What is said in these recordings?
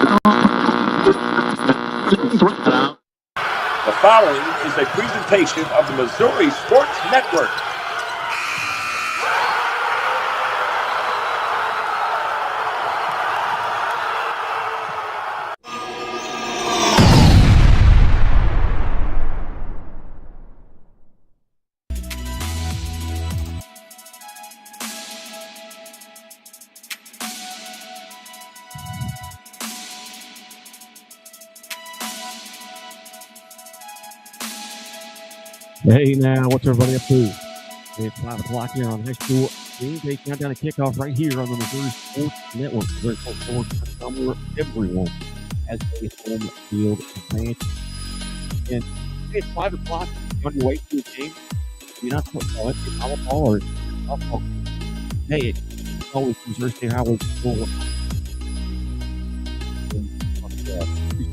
The following is a presentation of the Missouri Sports Network. Hey now, what's everybody up to? It's 5 o'clock here on High School Game Day Countdown to Kickoff right here on the Missouri Sports Network. Missouri where everyone has a home field advantage. And it's 5 o'clock on your way to the game. You're not football, it's volleyball or softball. Hey, it's always Missouri State Highway School.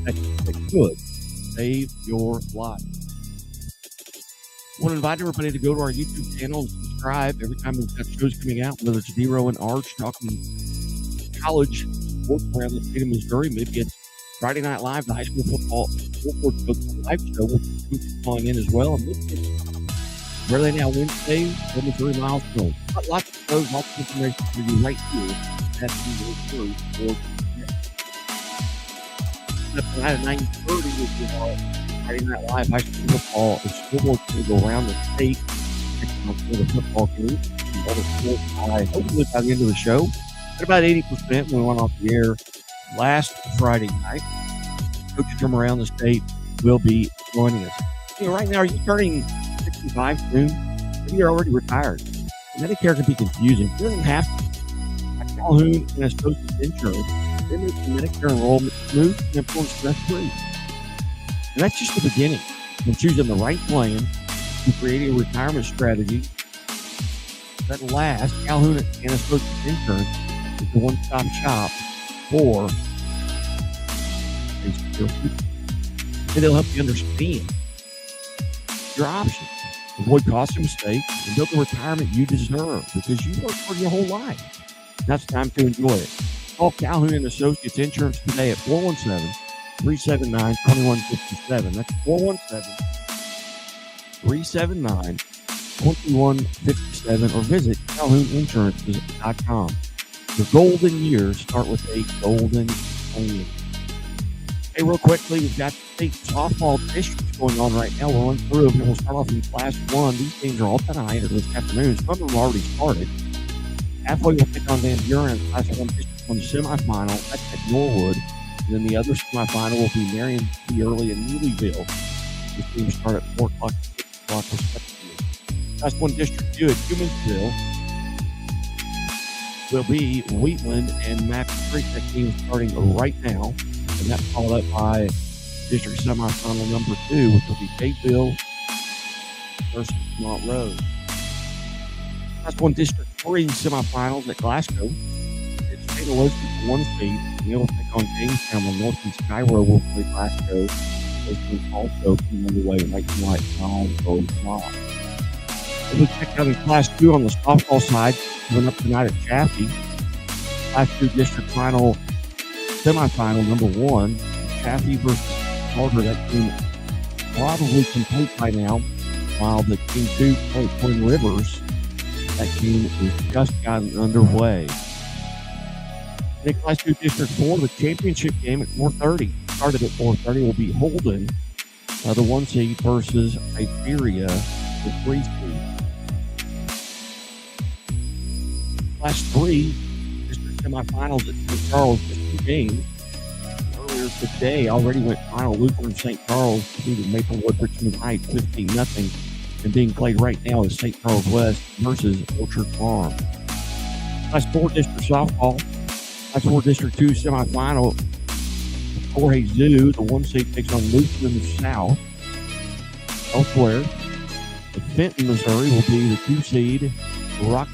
That could save your life. I want to invite everybody to go to our YouTube channel and subscribe every time we've got shows coming out, whether it's Dero and Arch talking college sports around the state of Missouri. Maybe it's Friday Night Live, the high school football live show. We'll be calling in as well. And maybe it's Where They Now Wednesday, the Missouri Milestone. Lots of shows, lots of information for you right here at the Missouri Sports Network. Tonight at 9:30 is Friday Night Live high school football. The scoreboard's going to go around the state for the football game. Hopefully by the end of the show, at about 80% when we went off the air last Friday night. Coaches from around the state will be joining us. You know, right now, are you turning 65 soon? Maybe you're already retired. Medicare can be confusing. It doesn't have to. At Calhoun and Associates Insurance, they make the Medicare enrollment smooth, simple, and stress-free. And that's just the beginning. From choosing the right plan to creating a retirement strategy that lasts, Calhoun and Associates Insurance is the one-stop shop for a secure future. And they'll help you understand your options, avoid costly mistakes, and build the retirement you deserve because you worked for your whole life. Now it's time to enjoy it. Call Calhoun and Associates Insurance today at 417-379-2157. That's 417-379-2157 or visit CalhounInsurance.com. The golden years start with a golden plan. Hey, real quickly, we've got state softball districts going on right now. We'll run through them. We'll start off in Class 1. These games are all tonight or this afternoon. Some of them already started. Halfway, we'll take on Van Buren in Class 1 District 1 semifinal. That's at Norwood. And then the other semifinal will be Marion P. Early and Neelyville. The teams start at 4 o'clock and 6 o'clock respectively. Class 1 District 2 at Humansville will be Wheatland and Map Creek. That team is starting right now. And that's followed up by District semifinal number 2, which will be Gateville versus Montrose. Class 1 District 3 semifinals at Glasgow. It's St. Elizabeth 1 seed. We'll take on Jamestown. The Northeast Cairo will play Glasgow. Those teams also come underway right tonight. We'll check out in Class 2 on the softball side. Coming up tonight at Chaffee. Class 2 District final semifinal number 1. Chaffee versus Carter. That team probably complete by now. While the team 2 plays Twin Rivers. That team is just gotten underway. In Class 2 District 4, the championship game at 4:30. Started at 4:30 will be Holden, the 1 seed versus Iberia, the 3 seed. Class 3 District semifinals at St. Charles, just 2 games. Earlier today, already went final. Lutheran St. Charles defeated Maplewood Richmond Heights 15-0. And being played right now is St. Charles West versus Orchard Farm. Class 4 District softball. Class 4 District 2 semifinal. Jorge Zoo, the 1 seed, takes on Lutheran South. Elsewhere, the Fenton, Missouri, will be the 2 seed. West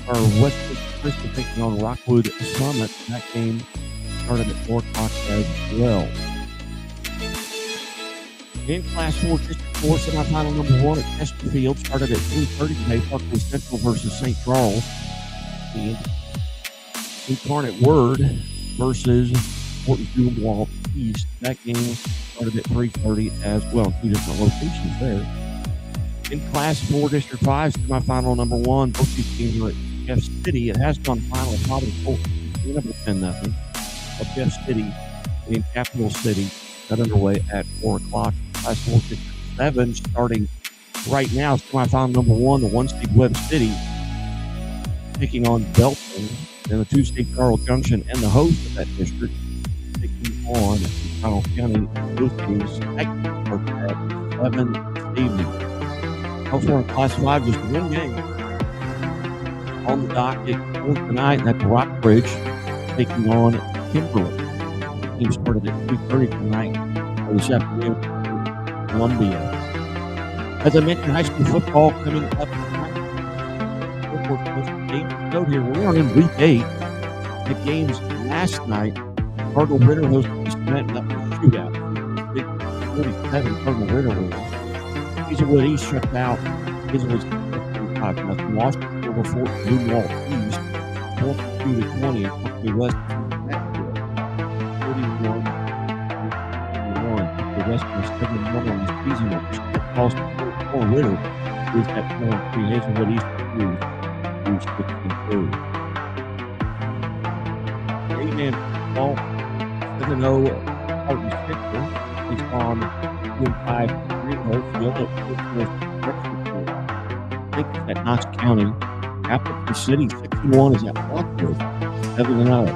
Christian taking on Rockwood Summit. That game started at 4 o'clock as well. In Class 4 District 4 semifinal number 1 at Chesterfield started at 3:30 today. Buckley Central versus St. Charles. And Incarnate Word versus Fort Dumois East. That game started at 3:30 as well. Two different locations there. In Class 4, District 5, semifinal number 1, both these teams are at Jeff City. It has gone final at Providence Colts, 10-0 of Jeff City in Capital City. Got underway at 4 o'clock. Class 4, District 7, starting right now. Semifinal number 1, the 1-seed Webb City, taking on Belton, and the 2-seed Carl Junction, and the host of that district, taking on Final County. Both teams start at 7 this evening. Also in Class 5, just one game on the docket tonight. That's Rockbridge taking on Kimberly. The game started at 2:30 tonight, or this afternoon, Columbia. As I mentioned, high school football coming up tonight. Note here, we are in week 8. The games last night, Cardinal Ritter hosted the Cement, and that was a shootout. Big 47 Cardinal Ritter wins. Hazelwood East shut out. Hazelwood's 5-0. Washington over Fort Bloomwall East, 42-20, and Buckley West 41-21. The West was 7-1 on the season. Falls to Fort Ritter is at 4-3. Hazelwood East 6-2. Eight-man football, 7-0. Martin Victor is on 5. At Knox County. Appleton City 6-1 is at Rockwood, 7-0.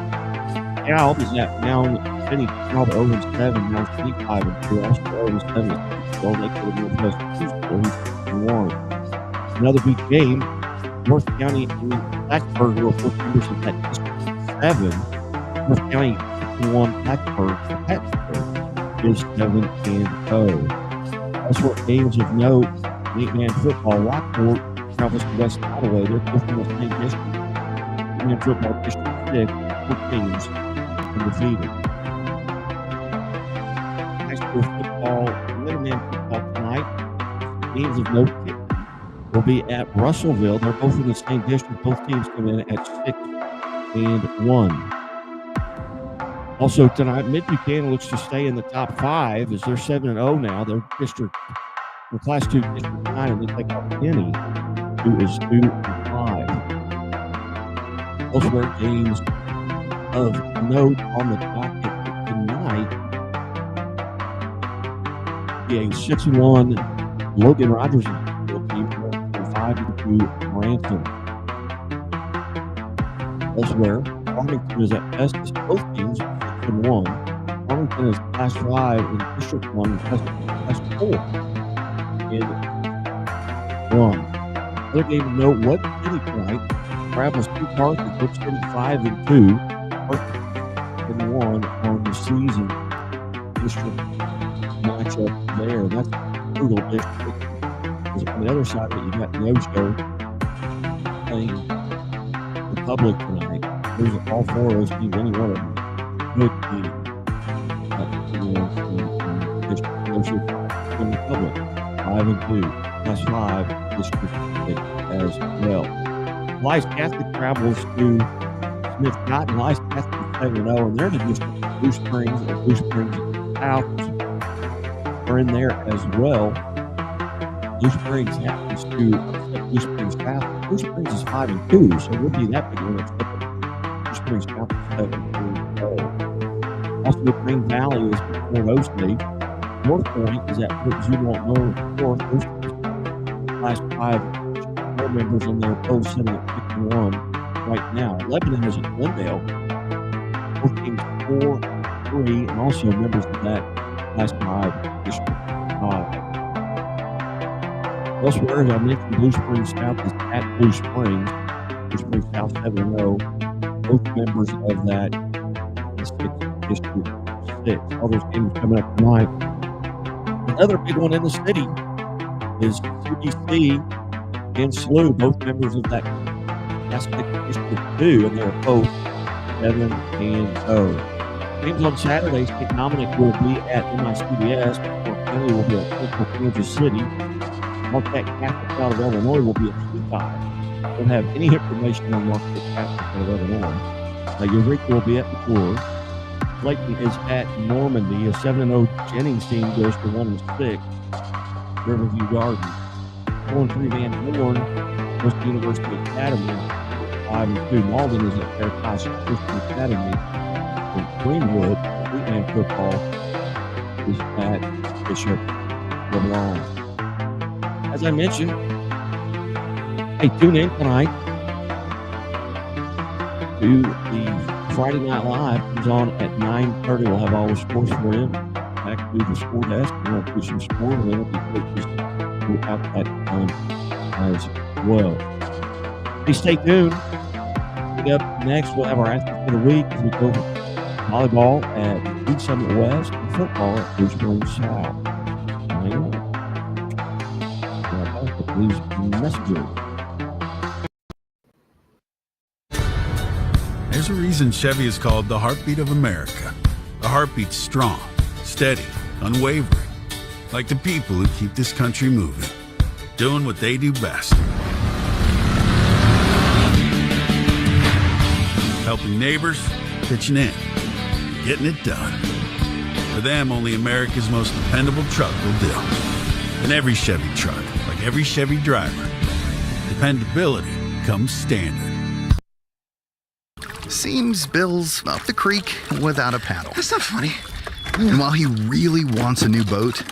Cal is at Mound City, 0-7, Mound City 5-2, also 0-7. Well, they could have been plus 2-1. Another big game. North County and Blacksburg were both members of that district 7. North County 6-1, Blacksburg is 7-0. Also, games of note, 8-man football, Rockport travels to West Ottawa. They're both in the same district. 8-man football, District 6, 4 teams undefeated. High school football, 11-man football tonight. Games of note will be at Russellville. They're both in the same district. Both teams come in at 6-1. Also tonight, Mid Buchanan looks to stay in the top 5 as they're 7-0 now. They're district, for Class 2, District 9, and they take out Penny, who is 2-5. Elsewhere, games of note on the docket tonight. A 6-1 Logan Rogers team, 5-2 Branson. Elsewhere, Farmington is at best as both teams 6-1. Farmington is Class 5 in District 1 and Class 4 in 1. Another game to note, Webb City tonight travels to Carthage. Webb City 5-2. Carthage 1 on the season. District matchup there. That's a brutal district. On the other side of it, you got Neosho playing Republic tonight. There's all 4 of those teams, any one of them. Good team. Neosho in Republic, 5-2. Class 5 District 6 as well. Blythe Catholic travels to Smith Cotton. Blythe Catholic 7-0, and they're in the district. Blue Springs and Blue Springs South are in there as well. Blue Springs happens to upset Blue Springs South. Blue Springs is 5-2, so it would be that big one. Blue Springs South is 7-2. Also, Green Valley is Fort Osage. North Point is at Fort Zumwalt North. Class 5 members in there, both sitting at 51 right now. Lebanon is at Glendale. Both teams 4-3, and also members of that Class 5 District 5. Elsewhere, as I mentioned, Blue Springs South is at Blue Springs. Blue Springs South 7-0. Both members of that District 6. All those games coming up tonight. Another big one in the city is CBC and SLU, both members of that District 2, and they're both 7-0. Games on Saturdays, Dominic will be at MICBS. Fort County will be at Central Kansas City. Marquette Catholic out of Illinois will be at P5. Don't have any information on Marquette Catholic out of Illinois. Eureka will be at McClure. Layton is at Normandy. A 7-0 Jennings team goes to 1-6. Riverview Garden. 4-3 Van Horn goes to University Academy. 5-2. Malden is at Fairfax Christian Academy. And Greenwood, Fleetman football, is at Bishop LeBlanc. As I mentioned, hey, tune in tonight to the Friday Night Live. It's on at 9:30. We'll have all the sports for you. Back to the score desk. We'll do some sport, and then we'll be coaches out that time as well. Please stay tuned. Up next, we'll have our athletes for the week as we go volleyball at Blue Summit West and football at Blue Springs South. The Blues Messenger. There's a reason Chevy is called the heartbeat of America. A heartbeat strong, steady, unwavering. Like the people who keep this country moving. Doing what they do best. Helping neighbors, pitching in, getting it done. For them, only America's most dependable truck will do. And every Chevy truck, like every Chevy driver, dependability comes standard. Seems Bill's up the creek without a paddle. That's not funny. And while he really wants a new boat,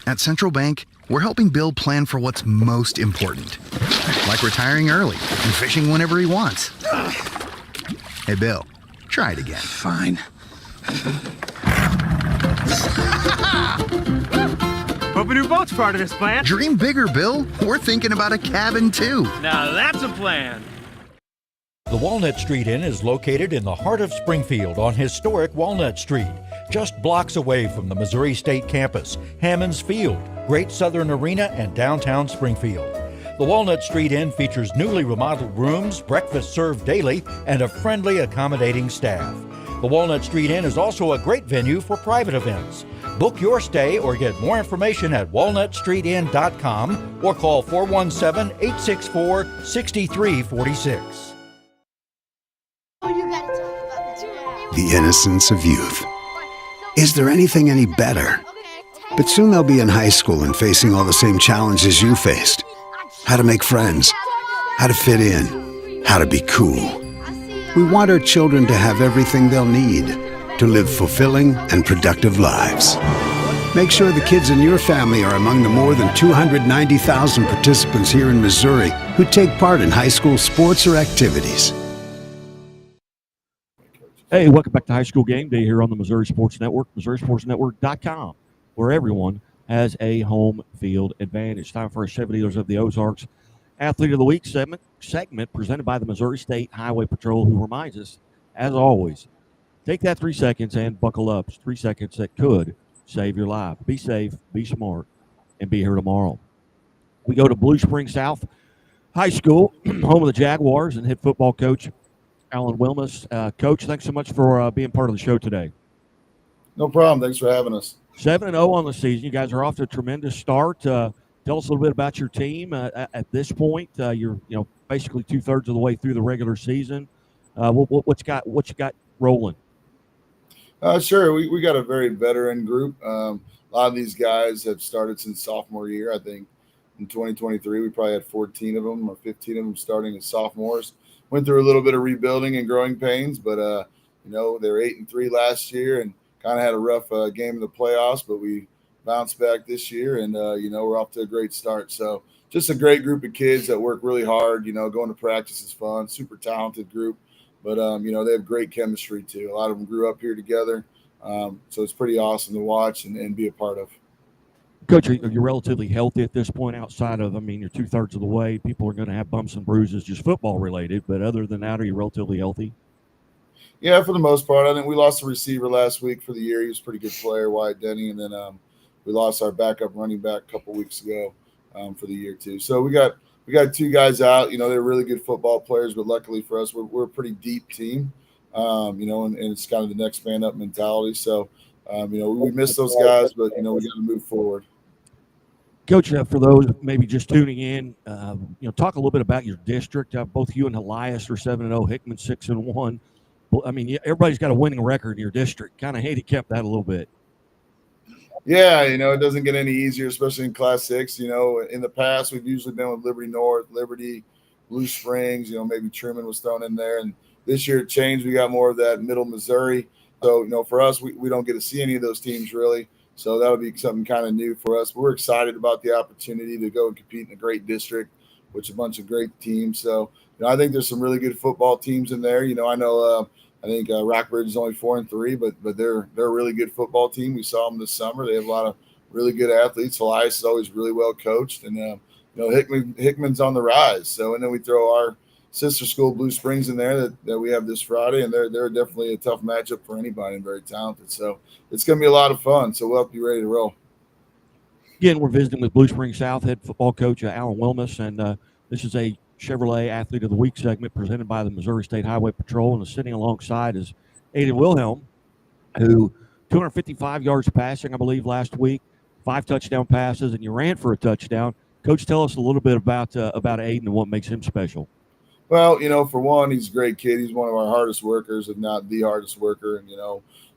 at Central Bank, we're helping Bill plan for what's most important. Like retiring early and fishing whenever he wants. Hey, Bill, try it again. Fine. Hope a new boat's part of this plan. Dream bigger, Bill. We're thinking about a cabin, too. Now that's a plan. The Walnut Street Inn is located in the heart of Springfield on historic Walnut Street, just blocks away from the Missouri State Campus, Hammonds Field, Great Southern Arena, and downtown Springfield. The Walnut Street Inn features newly remodeled rooms, breakfast served daily, and a friendly, accommodating staff. The Walnut Street Inn is also a great venue for private events. Book your stay or get more information at walnutstreetinn.com or call 417-864-6346. The innocence of youth. Is there anything any better? But soon they'll be in high school and facing all the same challenges you faced. How to make friends, how to fit in, how to be cool. We want our children to have everything they'll need to live fulfilling and productive lives. Make sure the kids in your family are among the more than 290,000 participants here in Missouri who take part in high school sports or activities. Hey, welcome back to High School Game Day here on the Missouri Sports Network, MissouriSportsNetwork.com, where everyone has a home field advantage. Time for our Chevy Dealers of the Ozarks Athlete of the Week segment presented by the Missouri State Highway Patrol, who reminds us, as always, take that 3 seconds and buckle up. It's 3 seconds that could save your life. Be safe, be smart, and be here tomorrow. We go to Blue Springs South High School, home of the Jaguars, and head football coach Alan Wilmus. Coach, thanks so much for being part of the show today. No problem. Thanks for having us. 7-0 on the season. You guys are off to a tremendous start. Tell us a little bit about your team at this point. You're basically 2/3 of the way through the regular season. What you got rolling? Sure. We got a very veteran group. A lot of these guys have started since sophomore year. I think in 2023 we probably had 14 of them or 15 of them starting as sophomores. Went through a little bit of rebuilding and growing pains, but they were 8-3 last year and kind of had a rough game in the playoffs, but we bounced back this year and we're off to a great start. So just a great group of kids that work really hard. Going to practice is fun. Super talented group, but they have great chemistry too. A lot of them grew up here together, so it's pretty awesome to watch and be a part of. Coach, are you relatively healthy at this point outside of, you're 2/3 of the way. People are going to have bumps and bruises, just football related. But other than that, are you relatively healthy? Yeah, for the most part. I think we lost a receiver last week for the year. He was a pretty good player, Wyatt Denny. And then we lost our backup running back a couple weeks ago for the year too. So we got two guys out. They're really good football players, but luckily for us, we're a pretty deep team, and it's kind of the next man up mentality. So, we miss those guys, but, we got to move forward. Coach, for those maybe just tuning in, talk a little bit about your district. Both you and Elias are 7-0, Hickman 6-1. I mean, everybody's got a winning record in your district. Kind of handicap that a little bit. Yeah, it doesn't get any easier, especially in Class 6. In the past, we've usually been with Liberty North, Liberty, Blue Springs, maybe Truman was thrown in there. And this year it changed. We got more of that middle Missouri. So, for us, we don't get to see any of those teams really. So that would be something kind of new for us. We're excited about the opportunity to go and compete in a great district with a bunch of great teams. So, I think there's some really good football teams in there. I think Rockbridge is only 4-3, but they're a really good football team. We saw them this summer. They have a lot of really good athletes. Elias is always really well coached, and Hickman's on the rise. So, and then we throw our sister school Blue Springs in there that we have this Friday, and they're definitely a tough matchup for anybody and very talented. So it's going to be a lot of fun. So we'll have to be ready to roll. Again, we're visiting with Blue Springs South head football coach Alan Wilmus, and this is a Chevrolet Athlete of the Week segment presented by the Missouri State Highway Patrol, and sitting alongside is Aiden Wilhelm, who 255 yards passing, I believe, last week, 5 touchdown passes, and you ran for a touchdown. Coach, tell us a little bit about Aiden and what makes him special. Well, for one, he's a great kid. He's one of our hardest workers, if not the hardest worker. And,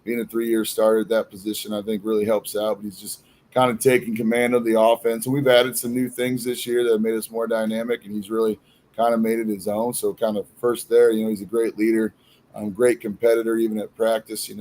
being a 3-year starter at that position, I think really helps out. But he's just kind of taking command of the offense. And we've added some new things this year that made us more dynamic, and he's really kind of made it his own. So kind of first there, he's a great leader, great competitor, even at practice, and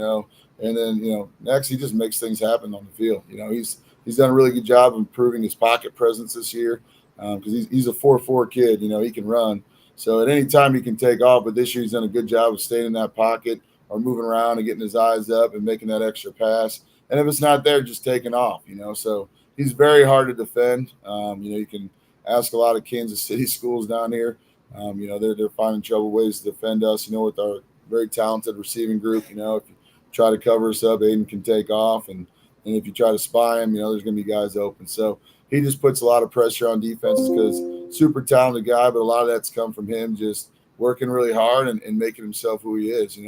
then, next he just makes things happen on the field. He's done a really good job of improving his pocket presence this year because he's a 4.4 kid, he can run. So at any time he can take off, but this year he's done a good job of staying in that pocket or moving around and getting his eyes up and making that extra pass. And if it's not there, just taking off, so he's very hard to defend. You can ask a lot of Kansas City schools down here. They're finding trouble ways to defend us, with our very talented receiving group. If you try to cover us up, Aiden can take off. And if you try to spy him, there's going to be guys open. So he just puts a lot of pressure on defenses because super talented guy, but a lot of that's come from him just working really hard and making himself who he is,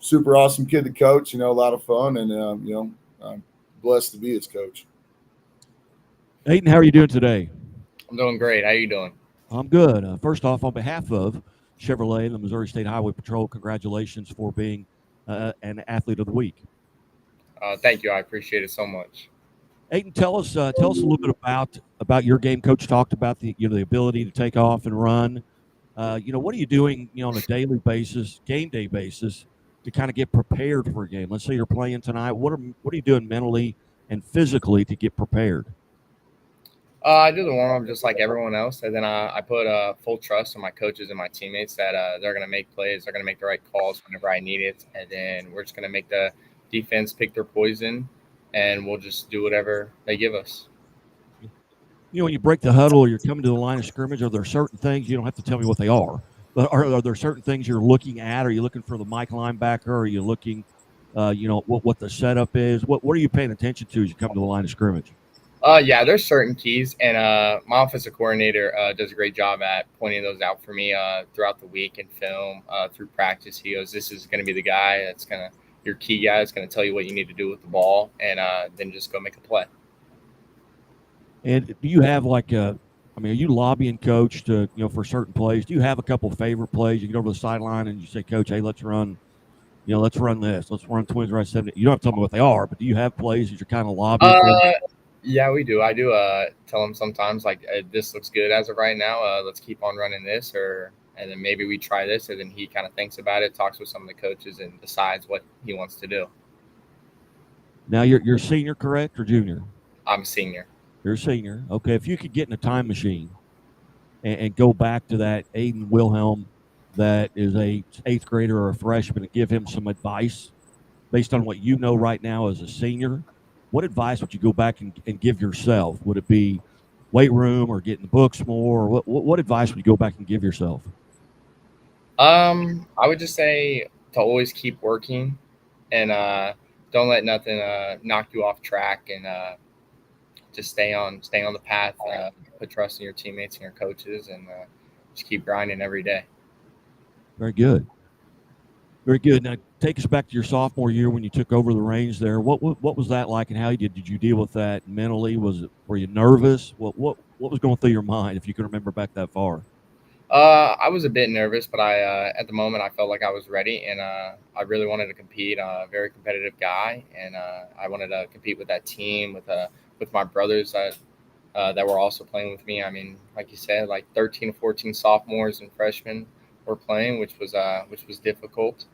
Super awesome kid to coach, a lot of fun, and, I'm blessed to be his coach. Aiden, how are you doing today? I'm doing great. How you doing? I'm good. First off, on behalf of Chevrolet and the Missouri State Highway Patrol, congratulations for being an Athlete of the Week. Thank you. I appreciate it so much. Aiden, tell us a little bit about your game. Coach talked about the ability to take off and run. What are you doing on a daily basis, game day basis, to kind of get prepared for a game? Let's say you're playing tonight. What are you doing mentally and physically to get prepared? I do the warm-up just like everyone else, and then I put full trust in my coaches and my teammates that they're going to make plays, they're going to make the right calls whenever I need it, and then we're just going to make the defense pick their poison, and we'll just do whatever they give us. When you break the huddle or you're coming to the line of scrimmage, are there certain things, you don't have to tell me what they are, but are there certain things you're looking at? Are you looking for the Mike linebacker? Are you looking, what the setup is? What are you paying attention to as you come to the line of scrimmage? Yeah, there's certain keys, and my offensive coordinator does a great job at pointing those out for me throughout the week in film, through practice. He goes, this is going to be the guy that's your key guy that's going to tell you what you need to do with the ball, and then just go make a play. And do you have are you lobbying coach to, for certain plays? Do you have a couple favorite plays? You get over the sideline and you say, Coach, hey, let's run this. Let's run twins right 70. You don't have to tell me what they are, but do you have plays that you're kind of lobbying for? Yeah, we do. I do tell them sometimes, this looks good as of right now. Let's keep on running this, and then maybe we try this, and then he kind of thinks about it, talks with some of the coaches, and decides what he wants to do. Now, you're senior, correct, or junior? I'm a senior. You're a senior. Okay, if you could get in a time machine and go back to that Aiden Wilhelm that is a 8th grader or a freshman and give him some advice based on what you know right now as a senior, what advice would you go back and give yourself? Would it be weight room or getting the books more? Or what advice would you go back and give yourself? I would just say to always keep working and don't let nothing knock you off track, and just stay on the path. Put trust in your teammates and your coaches, and just keep grinding every day. Very good. Very good. Now, take us back to your sophomore year when you took over the reins there. What was that like, and how did you deal with that mentally? Were you nervous? What was going through your mind, if you can remember back that far? I was a bit nervous, but at the moment I felt like I was ready, and I really wanted to compete. Very competitive guy, and I wanted to compete with that team with my brothers that were also playing with me. I mean, like you said, like 13 to 14 sophomores and freshmen were playing, which was difficult.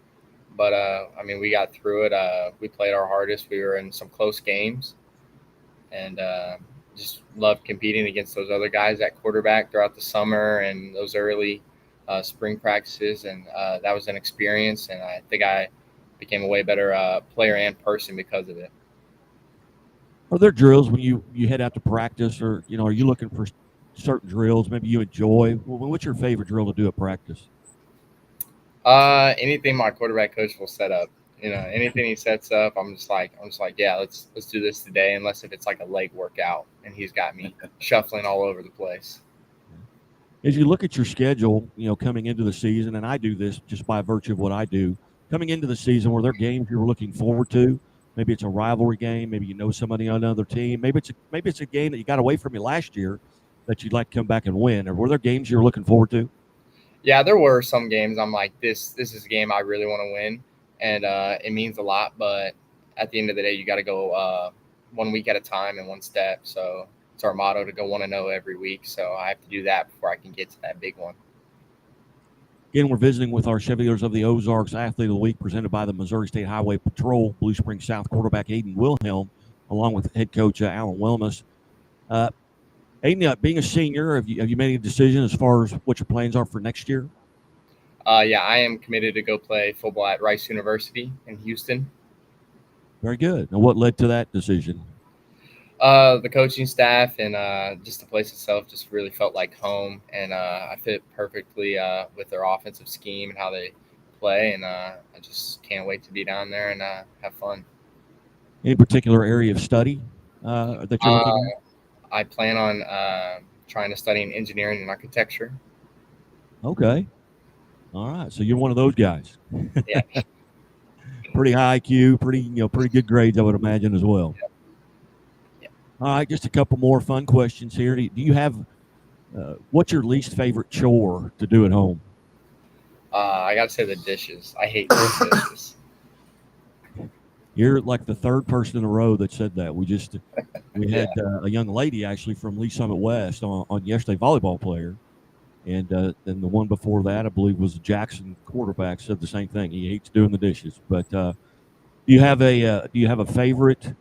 But I mean, we got through it. We played our hardest. We were in some close games, and just loved competing against those other guys at quarterback throughout the summer and those early spring practices. And that was an experience, and I think I became a way better player and person because of it. Are there drills when you head out to practice, or are you looking for certain drills maybe you enjoy? Well, what's your favorite drill to do at practice? Anything my quarterback coach will set up. Anything he sets up, I'm just like, yeah, let's do this today. Unless if it's like a leg workout and he's got me shuffling all over the place. As you look at your schedule, coming into the season, and I do this just by virtue of what I do, coming into the season, were there games you were looking forward to? Maybe it's a rivalry game. Maybe somebody on another team. Maybe it's a game that you got away from you last year that you'd like to come back and win. Or were there games you were looking forward to? Yeah, there were some games I'm like, this is a game I really want to win. And it means a lot, but at the end of the day, you got to go 1 week at a time and one step. So it's our motto to go 1-0 every week. So I have to do that before I can get to that big one. Again, we're visiting with our Chevy Dealers of the Ozarks Athlete of the Week, presented by the Missouri State Highway Patrol, Blue Springs South quarterback Aiden Wilhelm, along with head coach Alan Wilmus. Aiden, being a senior, have you made a decision as far as what your plans are for next year? Yeah, I am committed to go play football at Rice University in Houston. Very good. Now, what led to that decision? The coaching staff and just the place itself just really felt like home, and I fit perfectly with their offensive scheme and how they play, and I just can't wait to be down there and have fun. Any particular area of study that you're looking at? I plan on trying to study in engineering and architecture. Okay. All right. So you're one of those guys. Yeah. Pretty high IQ, pretty good grades, I would imagine, as well. Yep. All right, just a couple more fun questions here. Do you have what's your least favorite chore to do at home? I got to say the dishes. I hate those dishes. You're like the third person in a row that said that. We had a young lady actually from Lee Summit West on yesterday, volleyball player, and then the one before that, I believe, was Jackson quarterback, said the same thing. He hates doing the dishes. But do you have a favorite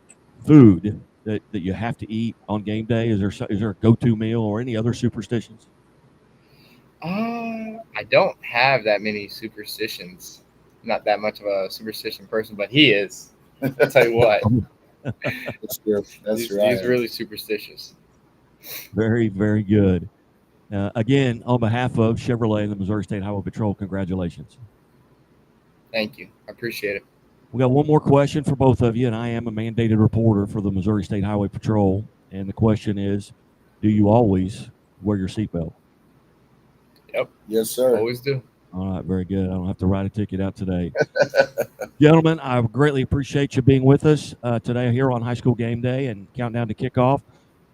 food that you have to eat on game day? Is there a go-to meal or any other superstitions? I don't have that many superstitions. Not that much of a superstition person, but he is. I'll tell you what. That's true. He's really superstitious. Very, very good. Again, on behalf of Chevrolet and the Missouri State Highway Patrol, congratulations. Thank you. I appreciate it. We got one more question for both of you, and I am a mandated reporter for the Missouri State Highway Patrol. And the question is, do you always wear your seatbelt? Yep. Yes, sir. Always do. All right, very good. I don't have to write a ticket out today. Gentlemen, I greatly appreciate you being with us today here on High School Game Day and countdown to kickoff.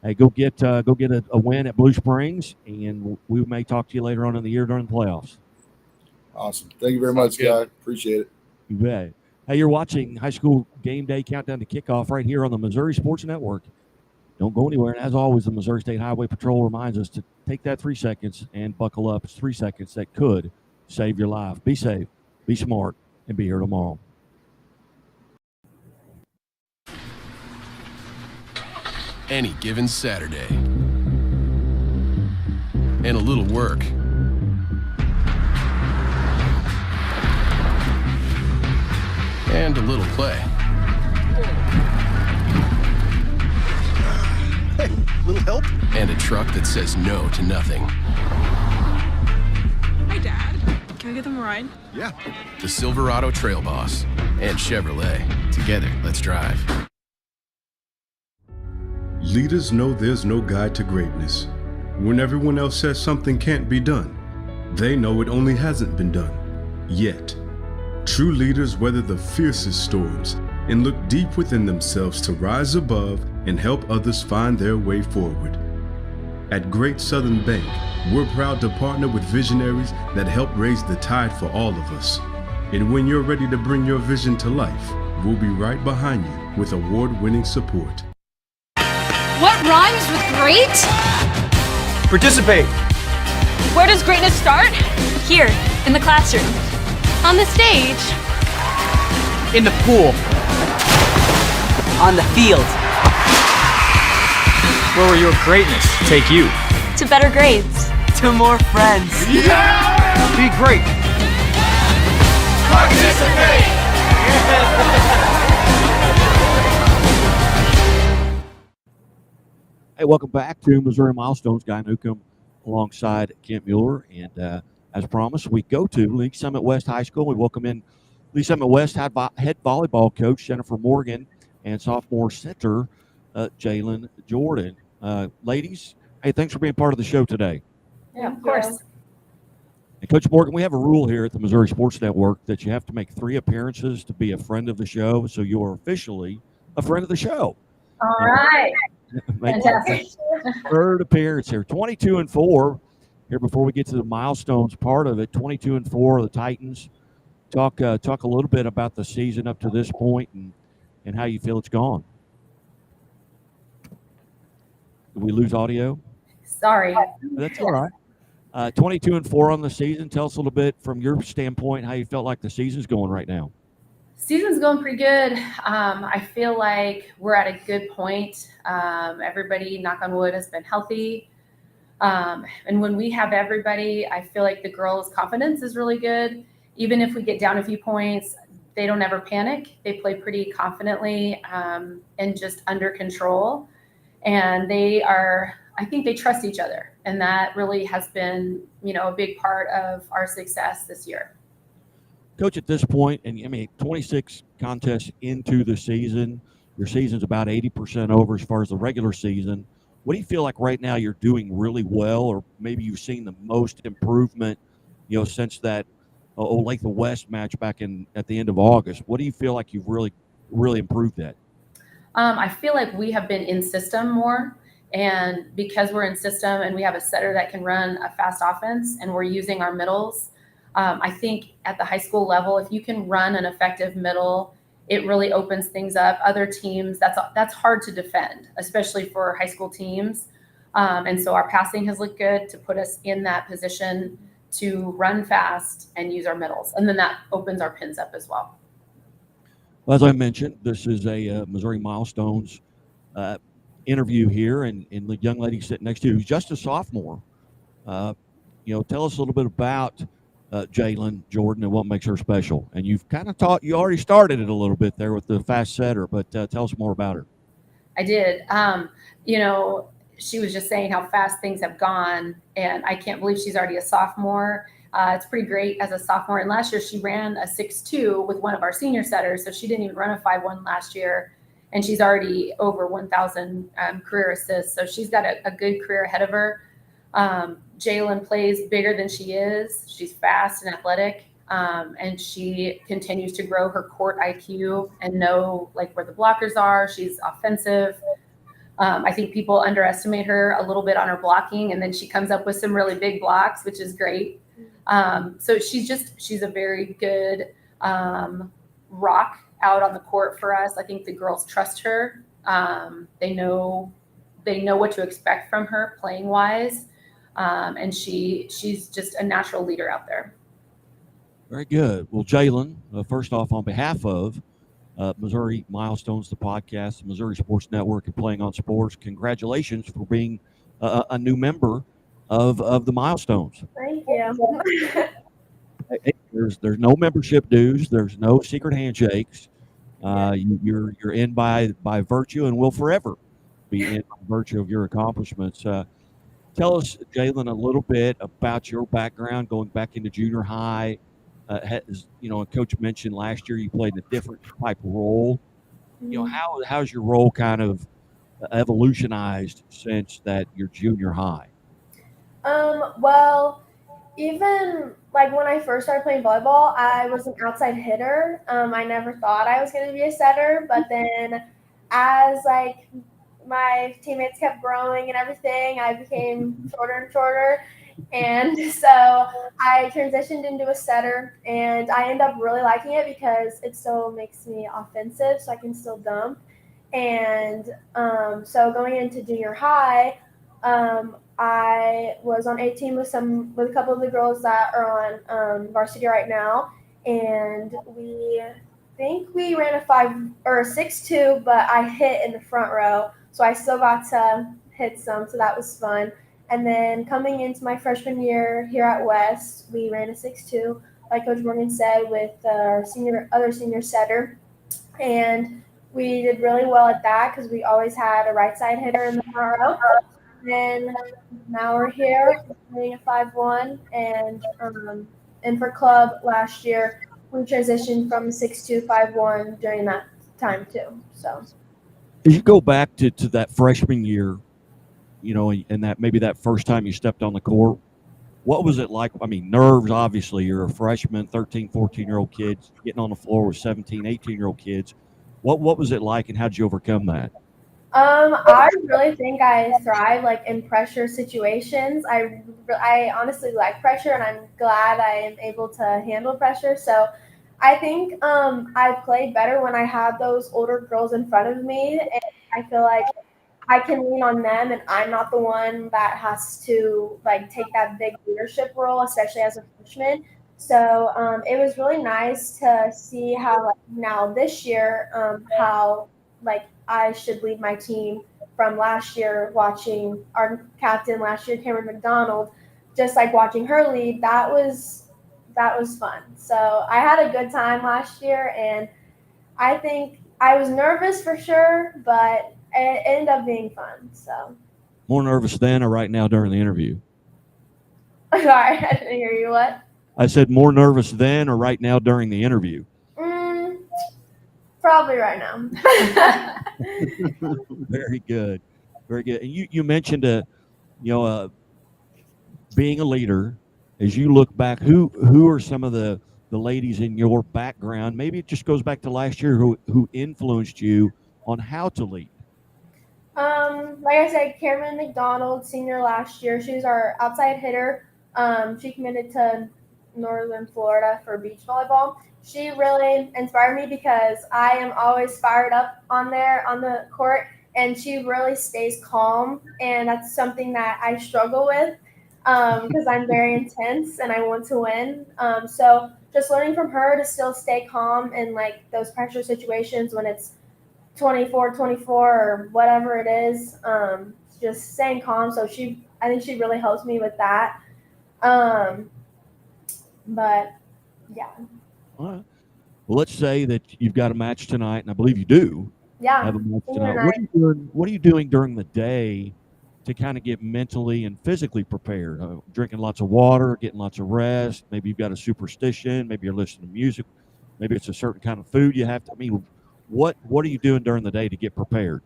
Hey, go get a win at Blue Springs, and we may talk to you later on in the year during the playoffs. Awesome. Thank you very much, guys. Appreciate it. You bet. Hey, you're watching High School Game Day countdown to kickoff right here on the Missouri Sports Network. Don't go anywhere. And as always, the Missouri State Highway Patrol reminds us to take that 3 seconds and buckle up. It's 3 seconds that could save your life. Be safe, be smart, and be here tomorrow. Any given Saturday. And a little work. And a little play. Hey, little help? And a truck that says no to nothing. Hi, Dad. Can I get them a ride? Yeah. The Silverado Trail Boss and Chevrolet. Together, let's drive. Leaders know there's no guide to greatness. When everyone else says something can't be done, they know it only hasn't been done. Yet. True leaders weather the fiercest storms and look deep within themselves to rise above and help others find their way forward. At Great Southern Bank, we're proud to partner with visionaries that help raise the tide for all of us. And when you're ready to bring your vision to life, we'll be right behind you with award-winning support. What rhymes with great? Participate. Where does greatness start? Here, in the classroom. On the stage. In the pool. On the field. Where will your greatness take you? To better grades. To more friends. Yeah! Be great. Participate! Hey, welcome back to Missouri Milestones. Guy Newcomb alongside Kent Mueller. And as promised, we go to League Summit West High School. We welcome in League Summit West head volleyball coach Jennifer Morgan and sophomore center Jalen Jordan. Ladies, hey, thanks for being part of the show today. Yeah, of course. And Coach Morgan, we have a rule here at the Missouri Sports Network that you have to make 3 appearances to be a friend of the show, so you are officially a friend of the show. All right. Fantastic. Third appearance here, 22-4. Here before we get to the milestones part of it, 22-4, the Titans. Talk a little bit about the season up to this point and how you feel it's gone. Did we lose audio? Sorry. That's all right. 22-4 on the season. Tell us a little bit from your standpoint how you felt like the season's going right now. Season's going pretty good. I feel like we're at a good point. Everybody, knock on wood, has been healthy. And when we have everybody, I feel like the girls' confidence is really good. Even if we get down a few points, they don't ever panic. They play pretty confidently and just under control. And I think they trust each other. And that really has been, a big part of our success this year. Coach, at this point, and 26 contests into the season, your season's about 80% over as far as the regular season. What do you feel like right now you're doing really well, or maybe you've seen the most improvement, since that Olathe West match back at the end of August? What do you feel like you've really, really improved at? I feel like we have been in system more, and because we're in system and we have a setter that can run a fast offense and we're using our middles, I think at the high school level, if you can run an effective middle, it really opens things up. Other teams, that's hard to defend, especially for high school teams. And so our passing has looked good to put us in that position to run fast and use our middles. And then that opens our pins up as well. Well, as I mentioned, this is a Missouri Milestones interview here, and the young lady sitting next to you who's just a sophomore. Tell us a little bit about Jalen Jordan and what makes her special. And you've kind of you already started it a little bit there with the fast setter, but tell us more about her. I did. She was just saying how fast things have gone, and I can't believe she's already a sophomore. It's pretty great as a sophomore. And last year she ran a 6.2 with one of our senior setters, so she didn't even run a 5.1 last year, and she's already over 1,000 career assists. So she's got a good career ahead of her. Jalen plays bigger than she is. She's fast and athletic, and she continues to grow her court IQ and know where the blockers are. She's offensive. I think people underestimate her a little bit on her blocking, and then she comes up with some really big blocks, which is great. So she's a very good rock out on the court for us. I think the girls trust her. They know what to expect from her playing wise. And she's just a natural leader out there. Very good. Well, Jalen, first off, on behalf of Missouri Milestones, the podcast, the Missouri Sports Network, and Playing on Sports, congratulations for being a new member of the Milestones. Thank you. There's no membership dues. There's no secret handshakes. You're in by virtue and will forever be in by virtue of your accomplishments. Tell us, Jalen, a little bit about your background going back into junior high. Coach mentioned last year you played in a different type of role. How's your role kind of evolutionized since that your junior high? Well, even when I first started playing volleyball, I was an outside hitter. I never thought I was going to be a setter, but then as my teammates kept growing and everything, I became shorter and shorter. And so I transitioned into a setter, and I end up really liking it because it still makes me offensive, so I can still dump. And so going into junior high, I was on A team with a couple of the girls that are on varsity right now, and we think we ran a 6-2, but I hit in the front row, so I still got to hit some, so that was fun. And then coming into my freshman year here at West, we ran a 6-2, like Coach Morgan said, with our other senior setter, and we did really well at that because we always had a right side hitter in the front row. And now we're here playing a 5-1, and for club last year we transitioned from 6-2 5-1 during that time too. So as you go back to that freshman year, and that maybe that first time you stepped on the court, what was it like? I mean, nerves, obviously. You're a freshman, 13, 14-year-old kids getting on the floor with 17, 18-year-old kids. What was it like, and how'd you overcome that? I really think I thrive in pressure situations. I honestly like pressure, and I'm glad I am able to handle pressure. So I think I played better when I had those older girls in front of me, and I feel like I can lean on them, and I'm not the one that has to take that big leadership role, especially as a freshman. So it was really nice to see how now this year how I should lead my team from last year, watching our captain last year, Cameron McDonald, just watching her lead. That was fun. So I had a good time last year, and I think I was nervous for sure, but it ended up being fun. So More nervous then or right now during the interview? sorry, I didn't hear you. What? I said more nervous then or right now during the interview? Probably right now. Very good. Very good. And you mentioned being a leader. As you look back, who are some of the ladies in your background? Maybe it just goes back to last year who influenced you on how to lead. Like I said, Cameron McDonald, senior last year. She was our outside hitter. She committed to Northern Florida for beach volleyball. She really inspired me because I am always fired up on the court, and she really stays calm, and that's something that I struggle with because I'm very intense and I want to win. So just learning from her to still stay calm in those pressure situations when it's 24-24 or whatever it is, just staying calm. So I think she really helps me with that. But yeah. All right. Well, let's say that you've got a match tonight, and I believe you do. Yeah. Have a match tonight. What are you doing during the day to kind of get mentally and physically prepared? Drinking lots of water, getting lots of rest. Maybe you've got a superstition. Maybe you're listening to music. Maybe it's a certain kind of food you have to. I mean, what are you doing during the day to get prepared?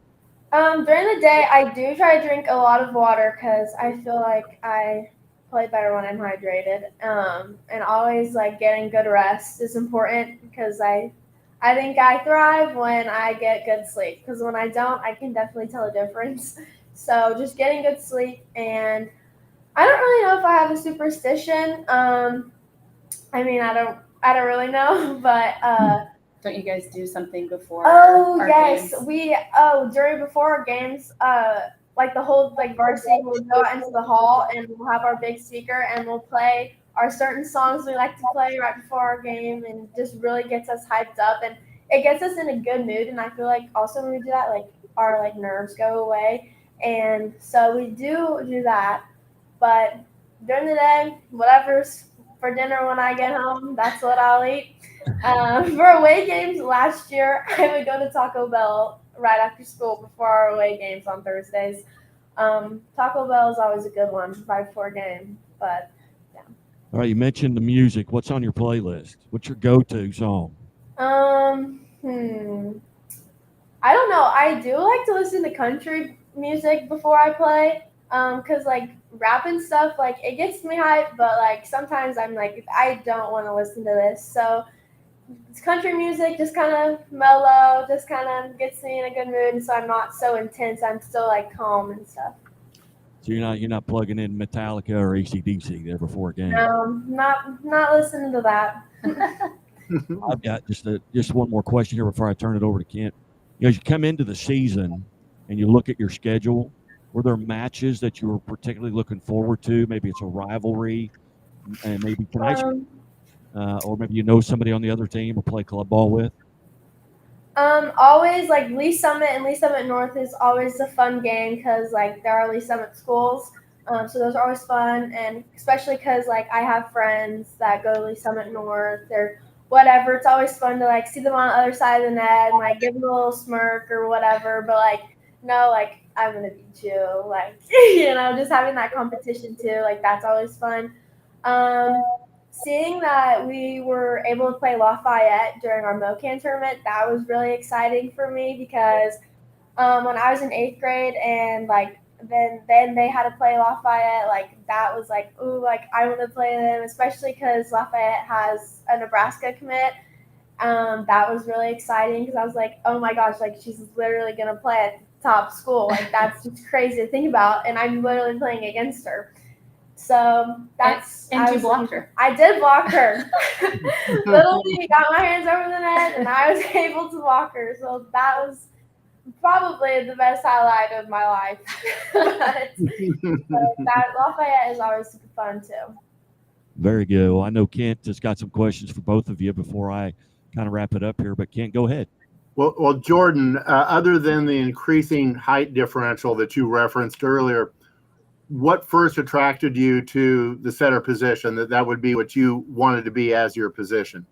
During the day, I do try to drink a lot of water because I feel like I play better when I'm hydrated. And always getting good rest is important because I think I thrive when I get good sleep, because when I don't, I can definitely tell a difference. So just getting good sleep, and I don't really know if I have a superstition. I mean, I don't really know, but don't you guys do something before? Oh yes, games? before our games, the whole varsity will go out into the hall, and we'll have our big speaker, and we'll play our certain songs we like to play right before our game, and just really gets us hyped up, and it gets us in a good mood. And I feel like also when we do that, our nerves go away, and so we do that. But during the day, whatever's for dinner when I get home, that's what I'll eat. For away games last year, I would go to Taco Bell right after school before our away games on Thursdays. Taco Bell is always a good one right before a game, but yeah. All right, you mentioned the music. What's on your playlist? What's your go-to song? I don't know. I do like to listen to country music before I play, because rap and stuff, it gets me hyped, but sometimes I'm I don't want to listen to this. So country music just kind of mellow, just kind of gets me in a good mood, and so I'm not so intense. I'm still like calm and stuff. So you're not plugging in Metallica or AC/DC there before a game. Not listening to that. I've got just one more question here before I turn it over to Kent. As you come into the season and you look at your schedule, were there matches that you were particularly looking forward to? Maybe it's a rivalry, and maybe tonight's, or maybe somebody on the other team or play club ball with. Always like Lee Summit and Lee Summit North is always a fun game because like there are Lee Summit schools, so those are always fun, and especially because like I have friends that go to Lee Summit North or whatever. It's always fun to like see them on the other side of the net and like give them a little smirk or whatever. But like no, like I'm gonna beat you, like just having that competition too. Like that's always fun. Seeing that we were able to play Lafayette during our MoCan tournament, that was really exciting for me because when I was in 8th grade and like then they had to play Lafayette, like that was like, ooh, like I want to play them, especially because Lafayette has a Nebraska commit. That was really exciting because I was like, oh my gosh, like she's literally gonna play at the top school. Like that's just crazy to think about, and I'm literally playing against her. So that's and you blocked her. I did block her. Literally got my hands over the net and I was able to block her. So that was probably the best highlight of my life. but that Lafayette is always super fun too. Very good. Well, I know Kent has got some questions for both of you before I kind of wrap it up here, but Kent, go ahead. Well, Jordan, other than the increasing height differential that you referenced earlier, what first attracted you to the setter position, that would be what you wanted to be as your position?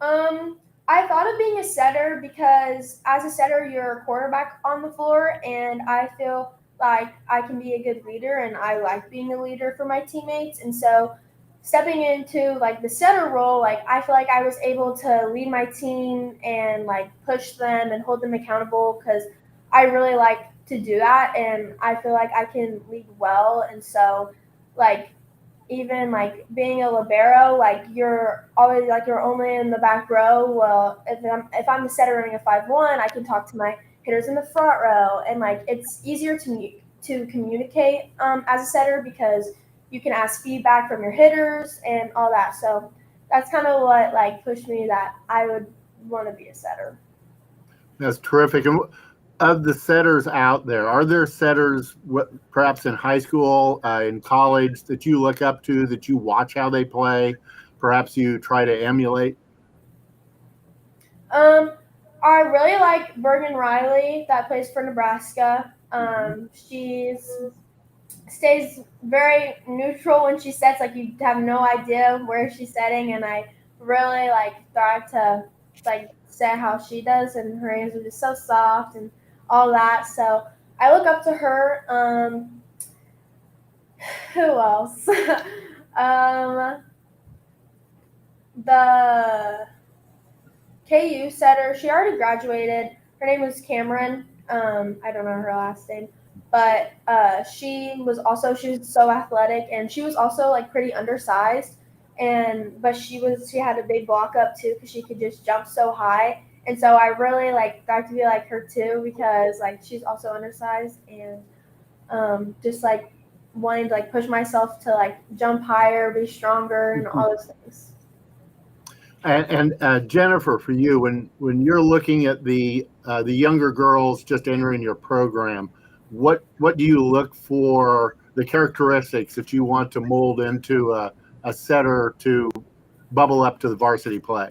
I thought of being a setter because as a setter, you're a quarterback on the floor, and I feel like I can be a good leader, and I like being a leader for my teammates. And so stepping into like the setter role, like I feel like I was able to lead my team and like push them and hold them accountable because I really like to do that, and I feel like I can lead well. And so like even like being a libero, like you're always like you're only in the back row. Well, if I'm the setter running a 5-1, I can talk to my hitters in the front row, and like it's easier to communicate as a setter because you can ask feedback from your hitters and all that. So that's kind of what like pushed me that I would want to be a setter. That's terrific. And of the setters out there, are there setters perhaps in high school, in college that you look up to, that you watch how they play, perhaps you try to emulate? I really like Bergen Riley that plays for Nebraska. She stays very neutral when she sets, like you have no idea where she's setting, and I really like thrive to like set how she does, and her hands are just so soft and all that. So I look up to her. Who else? The KU setter, she already graduated. Her name was Cameron. I don't know her last name, but she was so athletic, and she was also like pretty undersized, but she had a big block up too because she could just jump so high. And so I really like got to be like her too because like she's also undersized, and just like wanting to like push myself to like jump higher, be stronger, and all those things. And Jennifer, for you, when you're looking at the younger girls just entering your program, what do you look for, the characteristics that you want to mold into a setter to bubble up to the varsity play?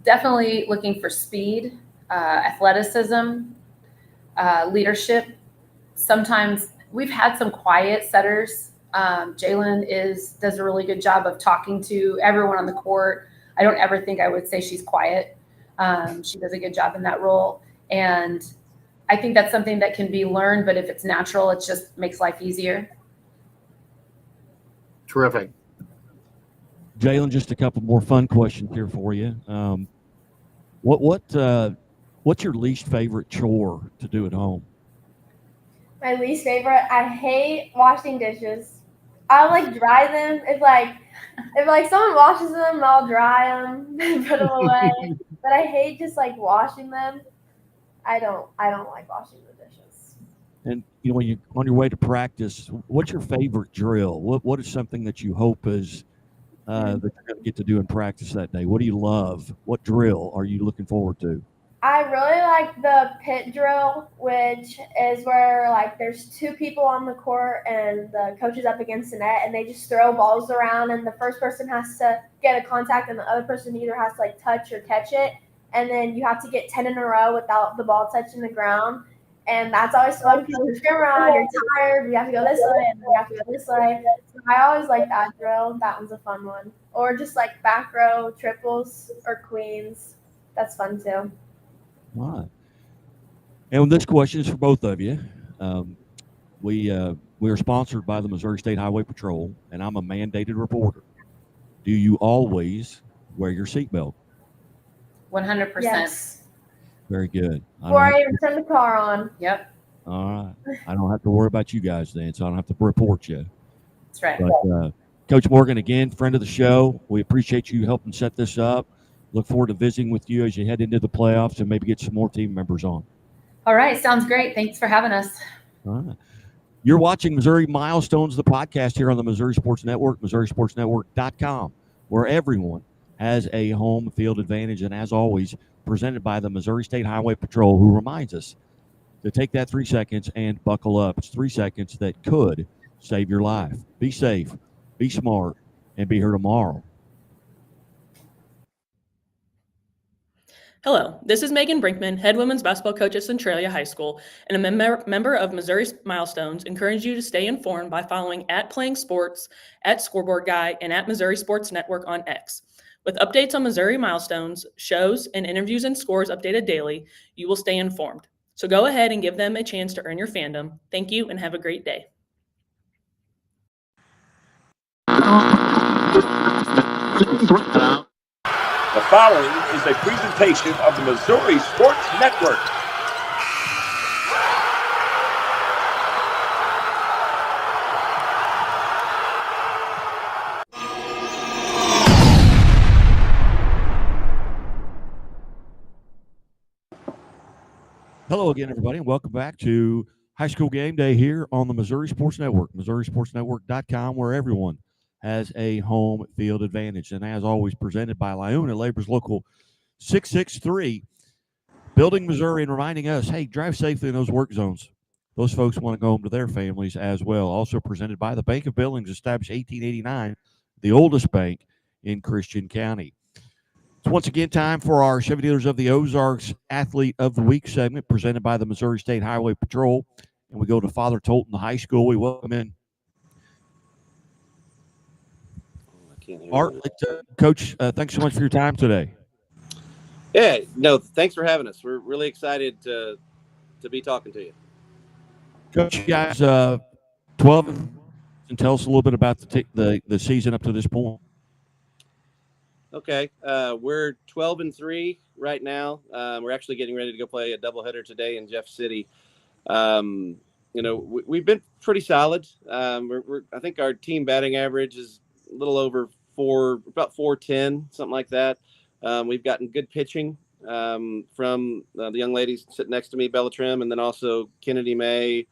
Definitely looking for speed, athleticism, leadership. Sometimes we've had some quiet setters. Jalen does a really good job of talking to everyone on the court. I don't ever think I would say she's quiet. She does a good job in that role. And I think that's something that can be learned, but if it's natural, it just makes life easier. Terrific. Jalen, just a couple more fun questions here for you. What's your least favorite chore to do at home? My least favorite, I hate washing dishes. I'll like dry them if like if like someone washes them, I'll dry them and put them away. But I hate just like washing them. I don't like washing the dishes. And when you on your way to practice, what's your favorite drill? What is something that you hope is that you're going to get to do in practice that day? What do you love? What drill are you looking forward to? I really like the pit drill, which is where like there's two people on the court and the coach is up against the net and they just throw balls around and the first person has to get a contact and the other person either has to like touch or catch it. And then you have to get 10 in a row without the ball touching the ground. And that's always fun because you're screaming around, you're tired, you have to go this way and then you have to go this way. So I always like that drill. That one's a fun one. Or just like back row triples or queens. That's fun too. All right. And this question is for both of you. We are sponsored by the Missouri State Highway Patrol, and I'm a mandated reporter. Do you always wear your seatbelt? 100%. Yes. Very good. Before I even turn the car on. Yep. All right. I don't have to worry about you guys then, so I don't have to report you. That's right. But Coach Morgan, again, friend of the show. We appreciate you helping set this up. Look forward to visiting with you as you head into the playoffs and maybe get some more team members on. All right. Sounds great. Thanks for having us. All right. You're watching Missouri Milestones, the podcast here on the Missouri Sports Network, MissouriSportsNetwork.com, where everyone has a home field advantage. And as always, presented by the Missouri State Highway Patrol, who reminds us to take that 3 seconds and buckle up. It's 3 seconds that could save your life. Be safe, be smart, and be here tomorrow. Hello, this is Megan Brinkman, head women's basketball coach at Centralia High School, and a member of Missouri Milestones. Encourage you to stay informed by following @PlayingSports, @ScoreboardGuy, and @Missouri Sports Network on X. With updates on Missouri Milestones, shows, and interviews and scores updated daily, you will stay informed. So go ahead and give them a chance to earn your fandom. Thank you and have a great day. The following is a presentation of the Missouri Sports Network. Hello again, everybody, and welcome back to High School Game Day here on the Missouri Sports Network, MissouriSportsNetwork.com, where everyone has a home field advantage. And as always, presented by Liona Labor's Local 663, Building Missouri, and reminding us, hey, drive safely in those work zones. Those folks want to go home to their families as well. Also presented by the Bank of Billings, established 1889, the oldest bank in Christian County. It's once again time for our Chevy Dealers of the Ozarks Athlete of the Week segment, presented by the Missouri State Highway Patrol. And we go to Father Tolton High School. We welcome in Art. Coach, thanks so much for your time today. Yeah, no, thanks for having us. We're really excited to be talking to you. Coach, you guys 12, and tell us a little bit about the season up to this point. Okay, we're 12-3 right now. We're actually getting ready to go play a doubleheader today in Jeff City. We've been pretty solid. I think our team batting average is a little over about 410, something like that. We've gotten good pitching from the young ladies sitting next to me, Bella Trim, and then also Kennedy May,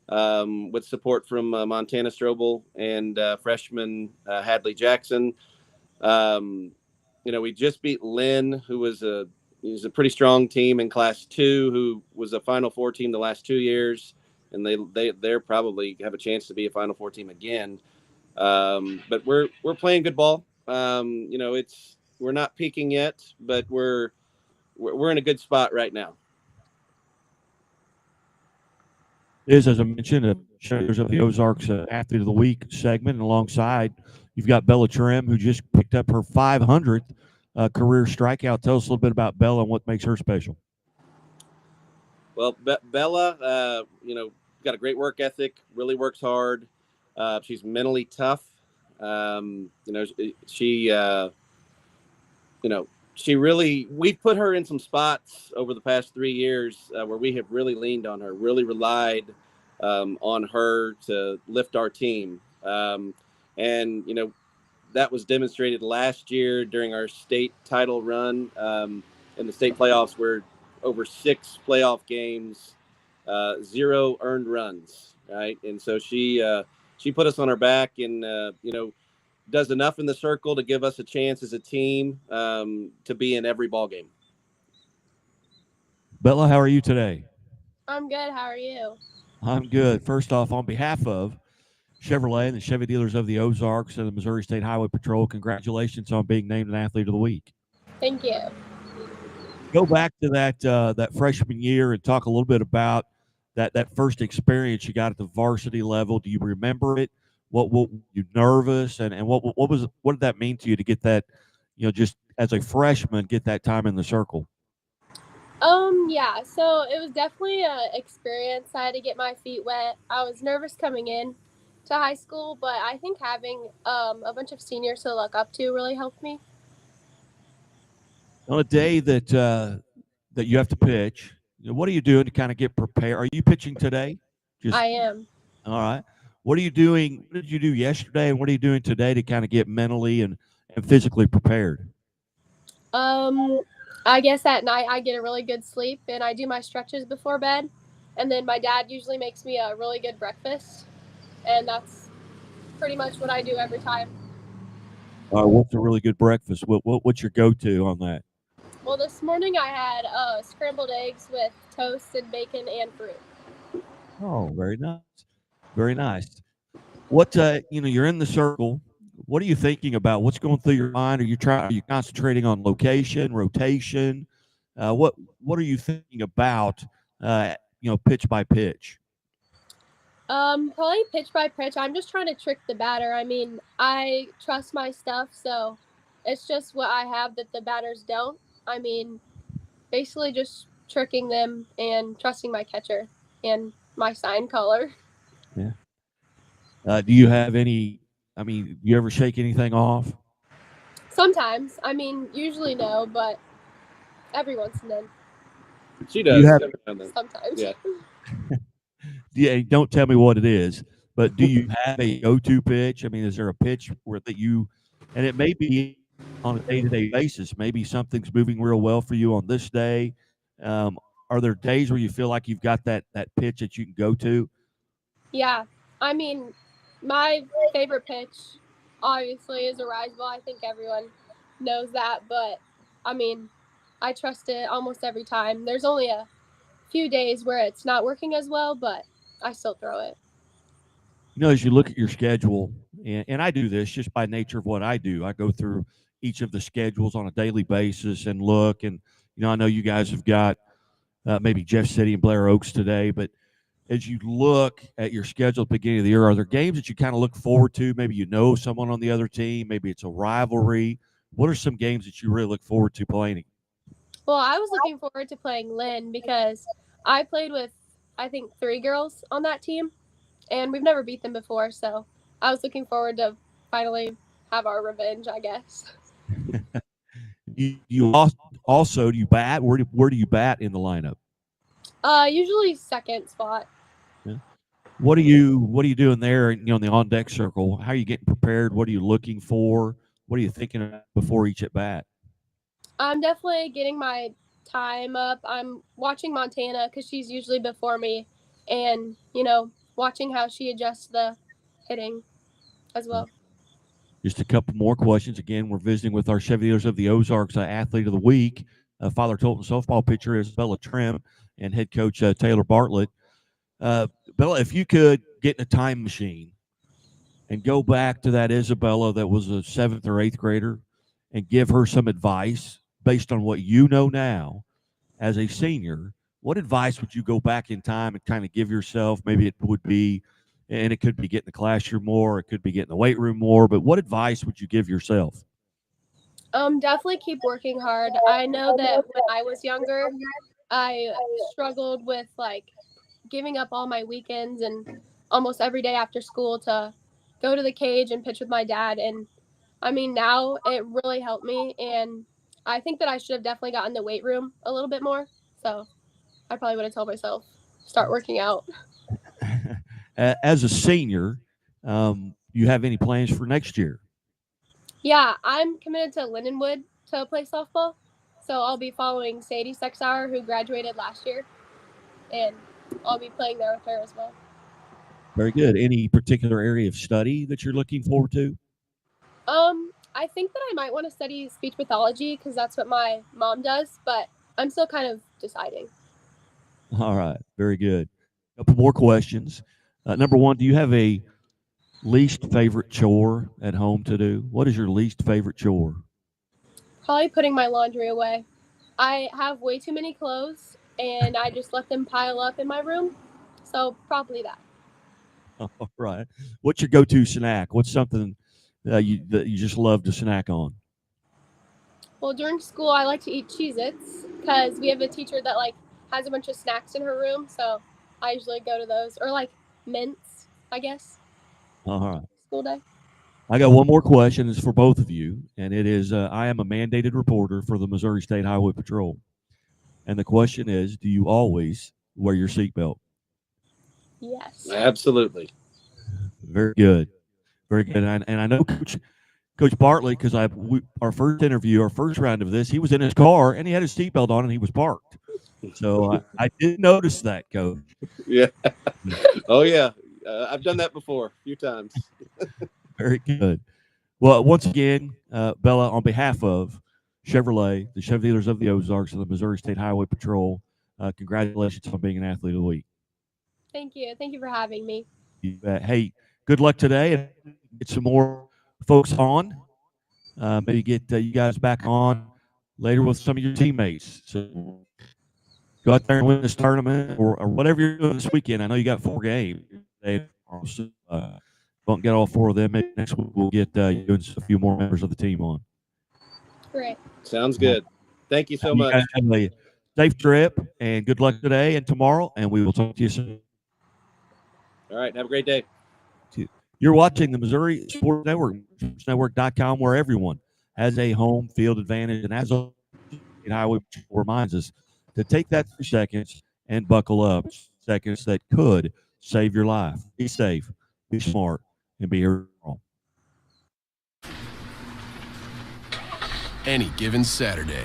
with support from Montana Strobel and freshman Hadley Jackson. We just beat Lynn, who was a pretty strong team in Class 2, who was a Final Four team the last 2 years, and they're probably have a chance to be a Final Four team again. But we're playing good ball. We're not peaking yet, but we're in a good spot right now. As I mentioned, a Showers of the Ozarks Athlete of the Week segment, and alongside you've got Bella Trim, who just picked up her 500th career strikeout. Tell us a little bit about Bella and what makes her special. Well, Bella, got a great work ethic, really works hard. She's mentally tough. We've put her in some spots over the past 3 years where we have really leaned on her, really relied on her to lift our team. that was demonstrated last year during our state title run in the state playoffs, where over 6 playoff games, 0 earned runs, right? And so she put us on her back and, does enough in the circle to give us a chance as a team to be in every ball game. Bella, how are you today? I'm good. How are you? I'm good. First off, on behalf of Chevrolet and the Chevy dealers of the Ozarks and the Missouri State Highway Patrol, congratulations on being named an Athlete of the Week. Thank you. Go back to that freshman year and talk a little bit about that first experience you got at the varsity level. Do you remember it? What were you nervous, and what did that mean to you to get that, just as a freshman, get that time in the circle? Yeah, so it was definitely an experience. I had to get my feet wet. I was nervous coming in to high school, but I think having a bunch of seniors to look up to really helped me. On a day that you have to pitch, what are you doing to kind of get prepared? Are you pitching today? I am. All right. What are you doing? What did you do yesterday, and what are you doing today to kind of get mentally and physically prepared? I guess at night I get a really good sleep, and I do my stretches before bed, and then my dad usually makes me a really good breakfast, and that's pretty much what I do every time. What's a really good breakfast? What's your go-to on that? Well, this morning I had scrambled eggs with toast and bacon and fruit. Oh, very nice. Very nice. What you're in the circle. What are you thinking about? What's going through your mind? Are you concentrating on location, rotation? What are you thinking about? Pitch by pitch. Probably pitch by pitch. I'm just trying to trick the batter. I mean, I trust my stuff, so it's just what I have that the batters don't. I mean, basically just tricking them and trusting my catcher and my sign caller. Yeah. Do you have any? I mean, you ever shake anything off? Sometimes. I mean, usually no, but every once and then. She does. Sometimes. Yeah. Yeah. Don't tell me what it is, but do you have a go-to pitch? I mean, is there a pitch and it may be on a day-to-day basis. Maybe something's moving real well for you on this day. Are there days where you feel like you've got that pitch that you can go to? Yeah. I mean, my favorite pitch, obviously, is a rise ball. I think everyone knows that, but I mean, I trust it almost every time. There's only a few days where it's not working as well, but I still throw it. As you look at your schedule, and I do this just by nature of what I do, I go through each of the schedules on a daily basis and look, and I know you guys have got maybe Jeff City and Blair Oaks today, but as you look at your schedule at the beginning of the year, are there games that you kind of look forward to? Maybe someone on the other team. Maybe it's a rivalry. What are some games that you really look forward to playing? Well, I was looking forward to playing Lynn because I played with, I think, 3 girls on that team, and we've never beat them before, so I was looking forward to finally have our revenge, I guess. You also do you bat? Where do you bat in the lineup? Usually second spot. Yeah. What are you doing there? In the on deck circle. How are you getting prepared? What are you looking for? What are you thinking of before each at bat? I'm definitely getting my time up. I'm watching Montana because she's usually before me, and watching how she adjusts the hitting as well. Just a couple more questions. Again, we're visiting with our Chevy dealers of the Ozarks Athlete of the Week. Father Tolton softball pitcher Isabella Trim and head coach Taylor Bartlett. Bella, if you could get in a time machine and go back to that Isabella that was a 7th or 8th grader and give her some advice based on what you know now as a senior, what advice would you go back in time and kind of give yourself? Maybe it would be, and it could be getting the classroom more, it could be getting the weight room more, but what advice would you give yourself? Definitely keep working hard. I know that when I was younger, I struggled with giving up all my weekends and almost every day after school to go to the cage and pitch with my dad. And I mean, now it really helped me. And I think that I should have definitely gotten the weight room a little bit more. So I probably would have told myself, start working out. As a senior, you have any plans for next year? Yeah, I'm committed to Lindenwood to play softball. So I'll be following Sadie Sexauer, who graduated last year, and I'll be playing there with her as well. Very good. Any particular area of study that you're looking forward to? I think that I might want to study speech pathology because that's what my mom does, but I'm still kind of deciding. All right. Very good. A couple more questions. Number one, do you have a least favorite chore at home to do? What is your least favorite chore? Probably putting my laundry away. I have way too many clothes, and I just let them pile up in my room. So probably that. All right. What's your go-to snack? What's something that you just love to snack on? Well, during school, I like to eat Cheez-Its because we have a teacher that has a bunch of snacks in her room. So I usually go to those, or mints, I guess. All right. School day. I got one more question. It's for both of you, and it is: I am a mandated reporter for the Missouri State Highway Patrol, and the question is: do you always wear your seatbelt? Yes. Absolutely. Very good, very good. And I know Coach Bartley, because our first interview, our first round of this, he was in his car and he had his seatbelt on and he was parked. So I did notice that, Coach. Yeah. Oh yeah. I've done that before a few times. Very good. Well, once again, Bella, on behalf of Chevrolet, the Chevy dealers of the Ozarks, and the Missouri State Highway Patrol, congratulations on being an athlete of the week. Thank you. Thank you for having me. You bet. Hey, good luck today, and get some more folks on. Maybe get you guys back on later with some of your teammates. So go out there and win this tournament or whatever you're doing this weekend. I know you got 4 games. Don't get all 4 of them. Maybe next week we'll get you and a few more members of the team on. Great. Sounds good. Thank you so much. Guys have a safe trip and good luck today and tomorrow, and we will talk to you soon. All right. Have a great day. You're watching the Missouri Sports Network, sportsnetwork.com, where everyone has a home field advantage. And as always, Highway reminds us to take that 3 seconds and buckle up. Seconds that could save your life. Be safe, be smart, and be here. Any given Saturday.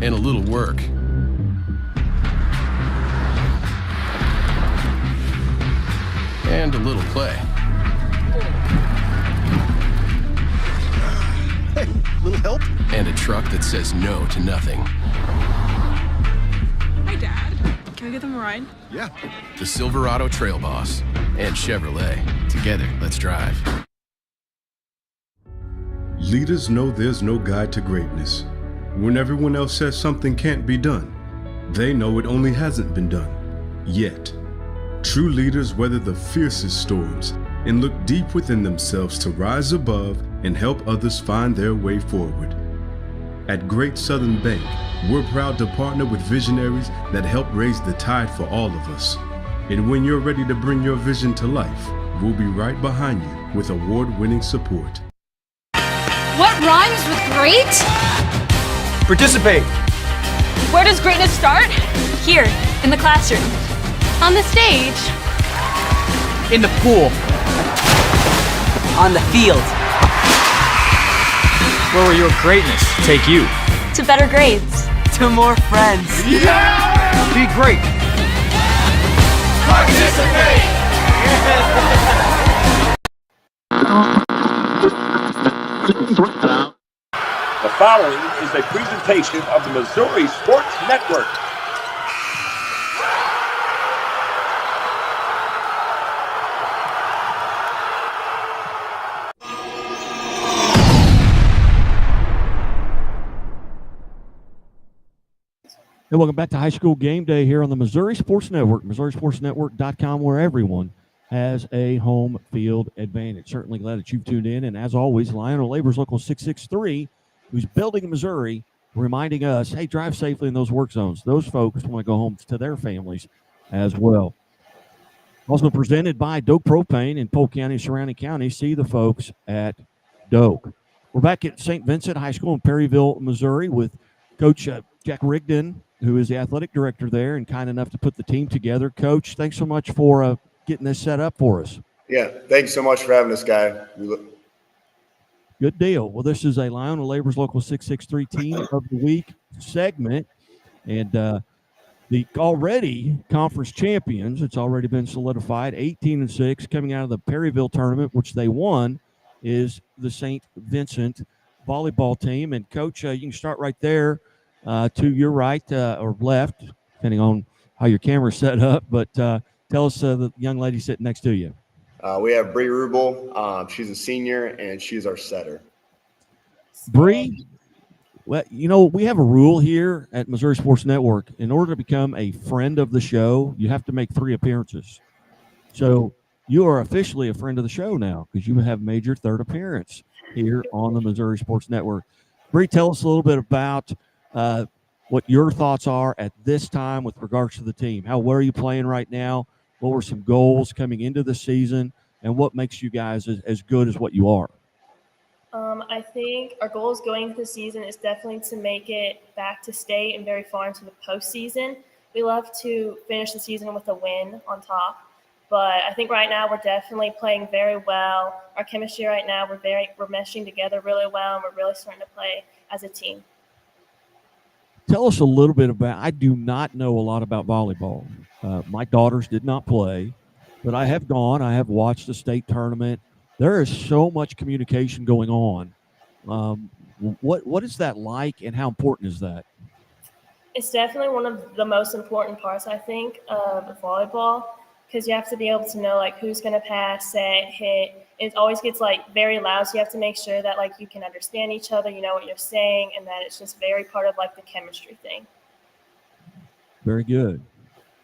And a little work. And a little play. Hey, little help? And a truck that says no to nothing. Hi, Dad. Can I give them a ride? Yeah. The Silverado Trail Boss and Chevrolet. Together, let's drive. Leaders know there's no guide to greatness. When everyone else says something can't be done, they know it only hasn't been done. Yet. True leaders weather the fiercest storms and look deep within themselves to rise above and help others find their way forward. At Great Southern Bank, we're proud to partner with visionaries that help raise the tide for all of us. And when you're ready to bring your vision to life, we'll be right behind you with award-winning support. What rhymes with great? Participate. Where does greatness start? Here, in the classroom. On the stage. In the pool. On the field. Where will your greatness take you? To better grades. To more friends. Yeah! Be great. Participate! The following is a presentation of the Missouri Sports Network. And welcome back to High School Game Day here on the Missouri Sports Network, MissouriSportsNetwork.com, where everyone has a home field advantage. Certainly glad that you've tuned in. And as always, Lionel Labor's Local 663, who's building in Missouri, reminding us, hey, drive safely in those work zones. Those folks want to go home to their families as well. Also presented by Doak Propane in Polk County and surrounding counties. See the folks at Doak. We're back at St. Vincent High School in Perryville, Missouri with Coach Jack Rigdon, who is the athletic director there and kind enough to put the team together. Coach, thanks so much for getting this set up for us. Yeah, thanks so much for having us, Guy. Good deal. Well, this is a Lyon Labor's Local 663 Team of the Week segment. And the already conference champions, it's already been solidified, 18-6, coming out of the Perryville tournament, which they won, is the St. Vincent volleyball team. And, Coach, you can start right there to your right or left, depending on how your camera's set up. But tell us the young lady sitting next to you. We have Bree Rubel. She's a senior, and she's our setter. Bree, well, you know, we have a rule here at Missouri Sports Network. In order to become a friend of the show, you have to make 3 appearances. So you are officially a friend of the show now because you have made your 3rd appearance here on the Missouri Sports Network. Bree, tell us a little bit about what your thoughts are at this time with regards to the team. Where are you playing right now? What were some goals coming into the season? And what makes you guys as good as what you are? I think our goals going into the season is definitely to make it back to state and very far into the postseason. We love to finish the season with a win on top, but I think right now we're definitely playing very well. Our chemistry right now, we're meshing together really well, and we're really starting to play as a team. Tell us a little bit about, I do not know a lot about volleyball. My daughters did not play, but I have watched the state tournament. There is so much communication going on. What is that like, and how important is that? It's definitely one of the most important parts, I think, of volleyball, because you have to be able to know like who's going to pass, set, hit. It always gets like very loud, so you have to make sure that like you can understand each other, you know what you're saying, and that it's just very part of like the chemistry thing. Very good.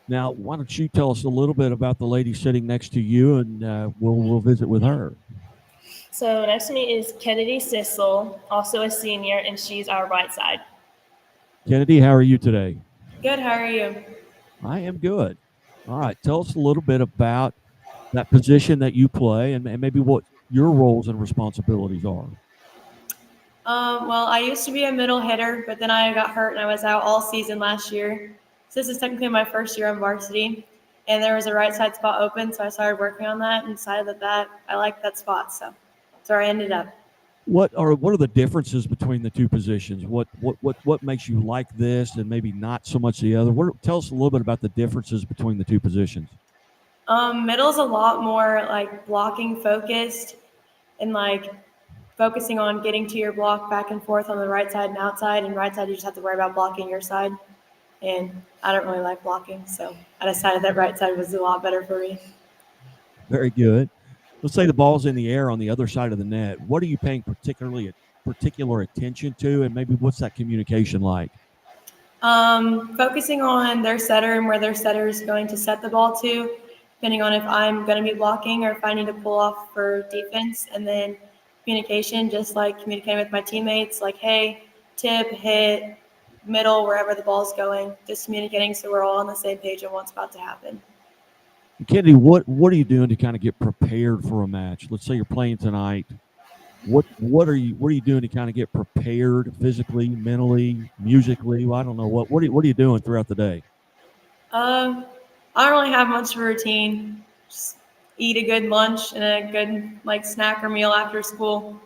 Now, why don't you tell us a little bit about the lady sitting next to you, and we'll visit with her. So next to me is Kennedy Sissel, also a senior, and she's our right side. Kennedy, how are you today? Good, how are you? I am good. All right, tell us a little bit about that position that you play and maybe what your roles and responsibilities are. Well, I used to be a middle hitter, but then I got hurt and I was out all season last year. So this is technically my first year on varsity, and there was a right side spot open, so I started working on that and decided that I liked that spot, so that's where I ended up. What are the differences between the two positions? What makes you like this and maybe not so much the other? Tell us a little bit about the differences between the two positions. Middle's a lot more like blocking focused and like focusing on getting to your block back and forth on the right side and outside, and right side you just have to worry about blocking your side. And I don't really like blocking, so I decided that right side was a lot better for me. Very good. Let's say the ball's in the air on the other side of the net. What are you paying particular attention to, and maybe what's that communication like? Focusing on their setter and where their setter is going to set the ball to, depending on if I'm going to be blocking or if I need to pull off for defense. And then communication, just like communicating with my teammates, like, hey, tip, hit, middle, wherever the ball's going, just communicating so we're all on the same page on what's about to happen. Kennedy, what are you doing to kind of get prepared for a match? Let's say you're playing tonight. What are you doing to kind of get prepared physically, mentally, musically? Well, I don't know what are you doing throughout the day? I don't really have much of a routine. Just eat a good lunch and a good like snack or meal after school.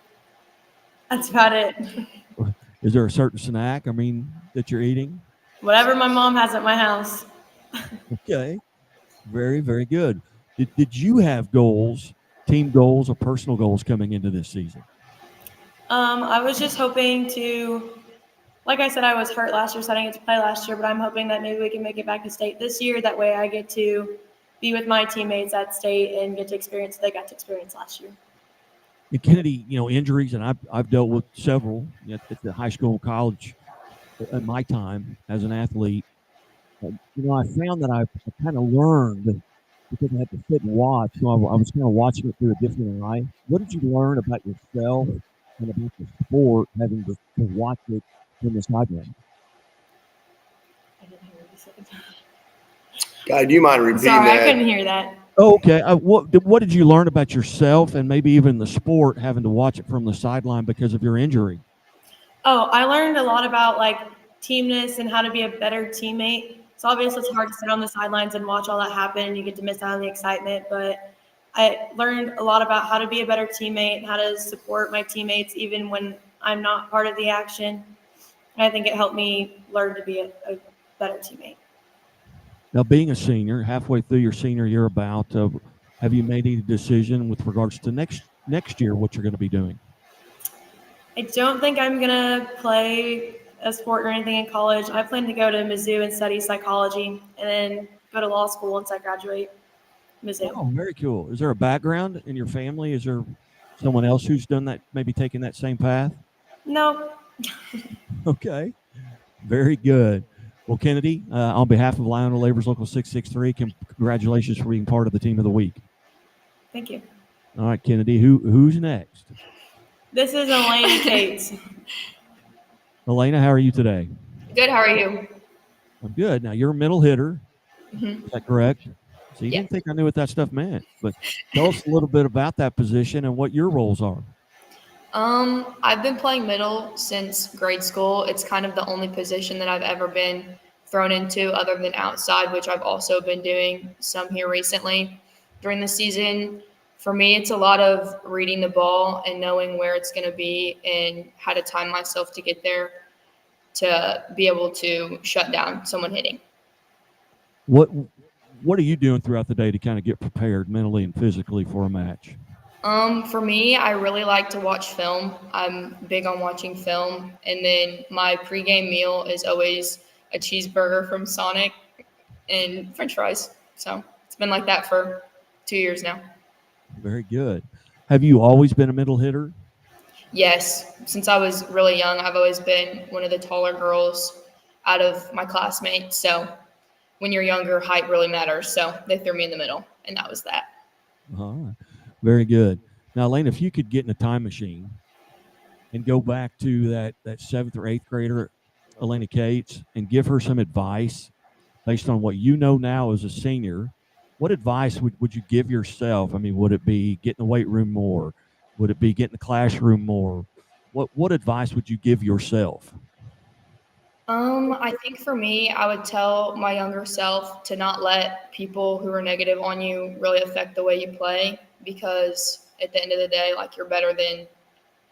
That's about it. Is there a certain snack, that you're eating? Whatever my mom has at my house. Okay. Very, very good. Did you have goals, team goals or personal goals coming into this season? I was just hoping to, like I said, I was hurt last year, so I didn't get to play last year, but I'm hoping that maybe we can make it back to state this year. That way I get to be with my teammates at state and get to experience what they got to experience last year. And Kennedy, injuries, and I've dealt with several at the high school and college at my time as an athlete. I found that I kind of learned because I had to sit and watch. So I was kind of watching it through a different eye. What did you learn about yourself and about the sport having to watch it from the sideline? I didn't hear what you said. Guy, do you mind repeating Sorry, that? I couldn't hear that. Oh, okay. What did you learn about yourself and maybe even the sport having to watch it from the sideline because of your injury? Oh, I learned a lot about like teamness and how to be a better teammate. So obviously it's hard to sit on the sidelines and watch all that happen and you get to miss out on the excitement, but I learned a lot about how to be a better teammate, how to support my teammates even when I'm not part of the action. And I think it helped me learn to be a better teammate. Now, being a senior, halfway through your senior year, have you made any decision with regards to next year what you're going to be doing? I don't think I'm going to play a sport or anything in college. I plan to go to Mizzou and study psychology and then go to law school once I graduate Mizzou. Oh, very cool. Is there a background in your family? Is there someone else who's done that, maybe taken that same path? No. Okay. Very good. Well, Kennedy, on behalf of Lionel Labors Local 663, congratulations for being part of the Team of the Week. Thank you. All right, Kennedy, who's next? This is Elena Cates. Elena, how are you today? Good. How are you? I'm good. Now, you're a middle hitter. Mhm. Is that correct? So you didn't think I knew what that stuff meant, but tell us a little bit about that position and what your roles are. I've been playing middle since grade school. It's kind of the only position that I've ever been thrown into other than outside, which I've also been doing some here recently during the season. For me, it's a lot of reading the ball and knowing where it's going to be and how to time myself to get there to be able to shut down someone hitting. What are you doing throughout the day to kind of get prepared mentally and physically for a match? For me, I really like to watch film. I'm big on watching film. And then my pregame meal is always a cheeseburger from Sonic and french fries. So it's been like that for 2 years now. Very good. Have you always been a middle hitter? Yes. Since I was really young, I've always been one of the taller girls out of my classmates. So when you're younger, height really matters. So they threw me in the middle, and that was that. All right. Very good. Now, Elaine, if you could get in a time machine and go back to that 7th or 8th grader, Elena Cates, and give her some advice based on what you know now as a senior, what advice would you give yourself? I mean, would it be get in the weight room more? Would it be get in the classroom more? What advice would you give yourself? I think for me, I would tell my younger self to not let people who are negative on you really affect the way you play, because at the end of the day, like, you're better than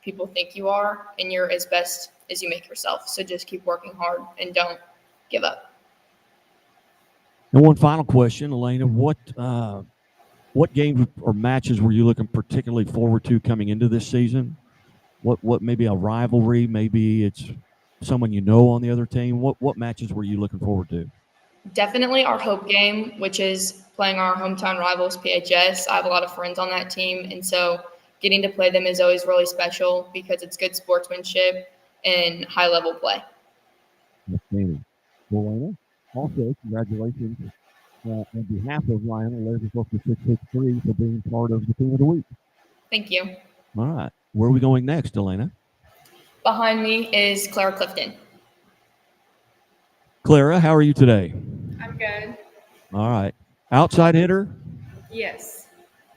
people think you are, and you're as best as you make yourself. So just keep working hard and don't give up. And one final question, Elena, what games or matches were you looking particularly forward to coming into this season? What maybe a rivalry, maybe it's someone you know on the other team. What matches were you looking forward to? Definitely our Hope game, which is playing our hometown rivals, PHS. I have a lot of friends on that team, and so getting to play them is always really special because it's good sportsmanship and high-level play. Outstanding. Well, Elena, also, congratulations on behalf of Lionel Labors Local 663 for being part of the Team of the Week. Thank you. All right. Where are we going next, Elena? Behind me is Clara Clifton. Clara, how are you today? I'm good. All right. Outside hitter? Yes.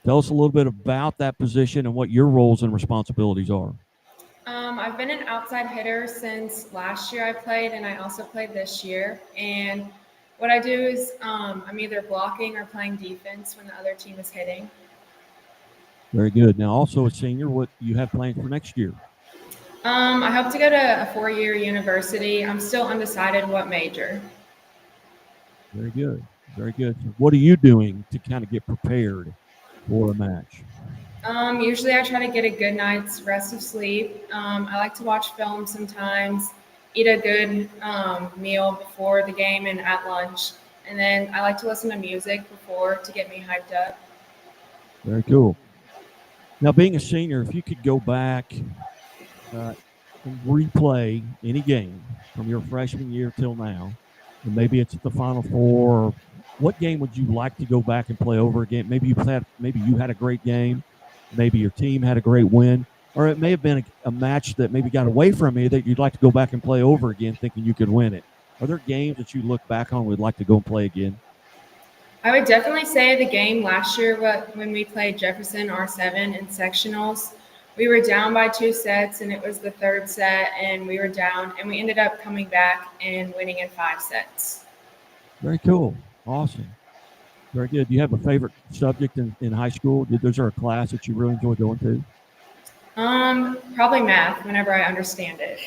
Tell us a little bit about that position and what your roles and responsibilities are. I've been an outside hitter since last year I played, and I also played this year. And what I do is I'm either blocking or playing defense when the other team is hitting. Very good. Now, also a senior, what you have planned for next year? I hope to go to a 4-year university. I'm still undecided what major. Very good. Very good. So what are you doing to kind of get prepared for a match? Usually I try to get a good night's rest of sleep. I like to watch film sometimes, eat a good meal before the game and at lunch. And then I like to listen to music before to get me hyped up. Very cool. Now, being a senior, if you could go back and replay any game from your freshman year till now, and maybe it's the Final Four, what game would you like to go back and play over again? Maybe you had a great game, maybe your team had a great win, or it may have been a match that maybe got away from you that you'd like to go back and play over again thinking you could win it. Are there games that you look back on would like to go and play again? I would definitely say the game last year when we played Jefferson R7 in sectionals. We were down by 2 sets, and it was the 3rd set, and we were down, and we ended up coming back and winning in 5 sets. Very cool. Awesome. Very good. Do you have a favorite subject in high school? Was there a class that you really enjoyed going to? Probably math whenever I understand it.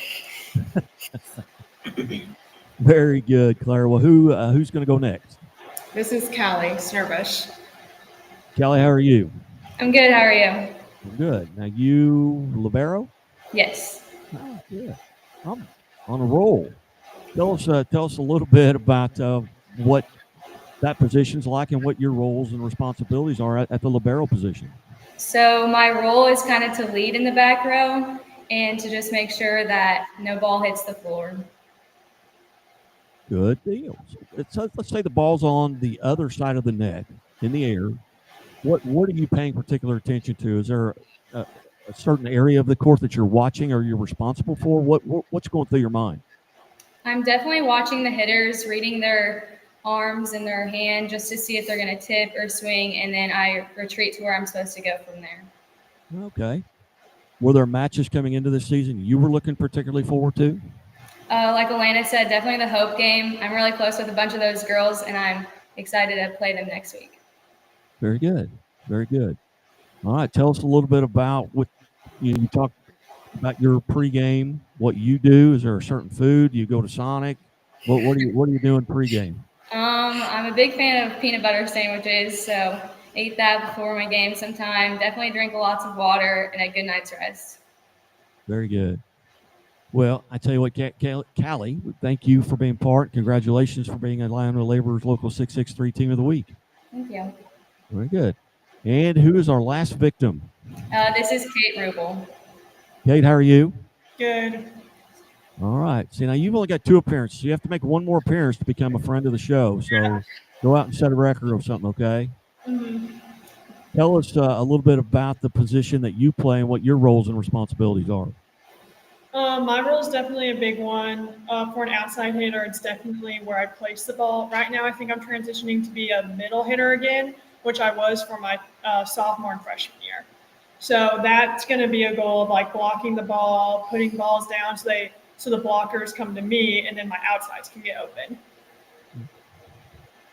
Very good, Claire. Well, who's going to go next? This is Callie Snurbush. Kelly, how are you? I'm good. How are you? Good. Now you libero? Yes. Oh, good. I'm on a roll. Tell us a little bit about what that position's like and what your roles and responsibilities are at the libero position. So my role is kind of to lead in the back row and to just make sure that no ball hits the floor. Good deal. Let's say the ball's on the other side of the net in the air. What are you paying particular attention to? Is there a certain area of the court that you're watching or you're responsible for? What's going through your mind? I'm definitely watching the hitters, reading their arms and their hand just to see if they're going to tip or swing, and then I retreat to where I'm supposed to go from there. Okay. Were there matches coming into this season you were looking particularly forward to? Like Alana said, definitely the Hope game. I'm really close with a bunch of those girls, and I'm excited to play them next week. Very good. Very good. All right. Tell us a little bit about what you talked about your pregame, what you do. Is there a certain food? Do you go to Sonic? What are you doing pregame? I'm a big fan of peanut butter sandwiches, so eat that before my game sometime. Definitely drink lots of water and a good night's rest. Very good. Well, I tell you what, Callie, thank you for being part. Congratulations for being a Lionel Laborers Local 663 Team of the Week. Thank you. Very good. And who is our last victim? This is Kate Rubel. Kate, how are you? Good. All right. See, now you've only got 2 appearances. You have to make one more appearance to become a friend of the show. So go out and set a record or something, okay? Mm-hmm. Tell us a little bit about the position that you play and what your roles and responsibilities are. My role is definitely a big one. For an outside hitter, it's definitely where I place the ball. Right now, I think I'm transitioning to be a middle hitter again, which I was for my sophomore and freshman year. So that's going to be a goal of like blocking the ball, putting balls down so the blockers come to me, and then my outsides can get open.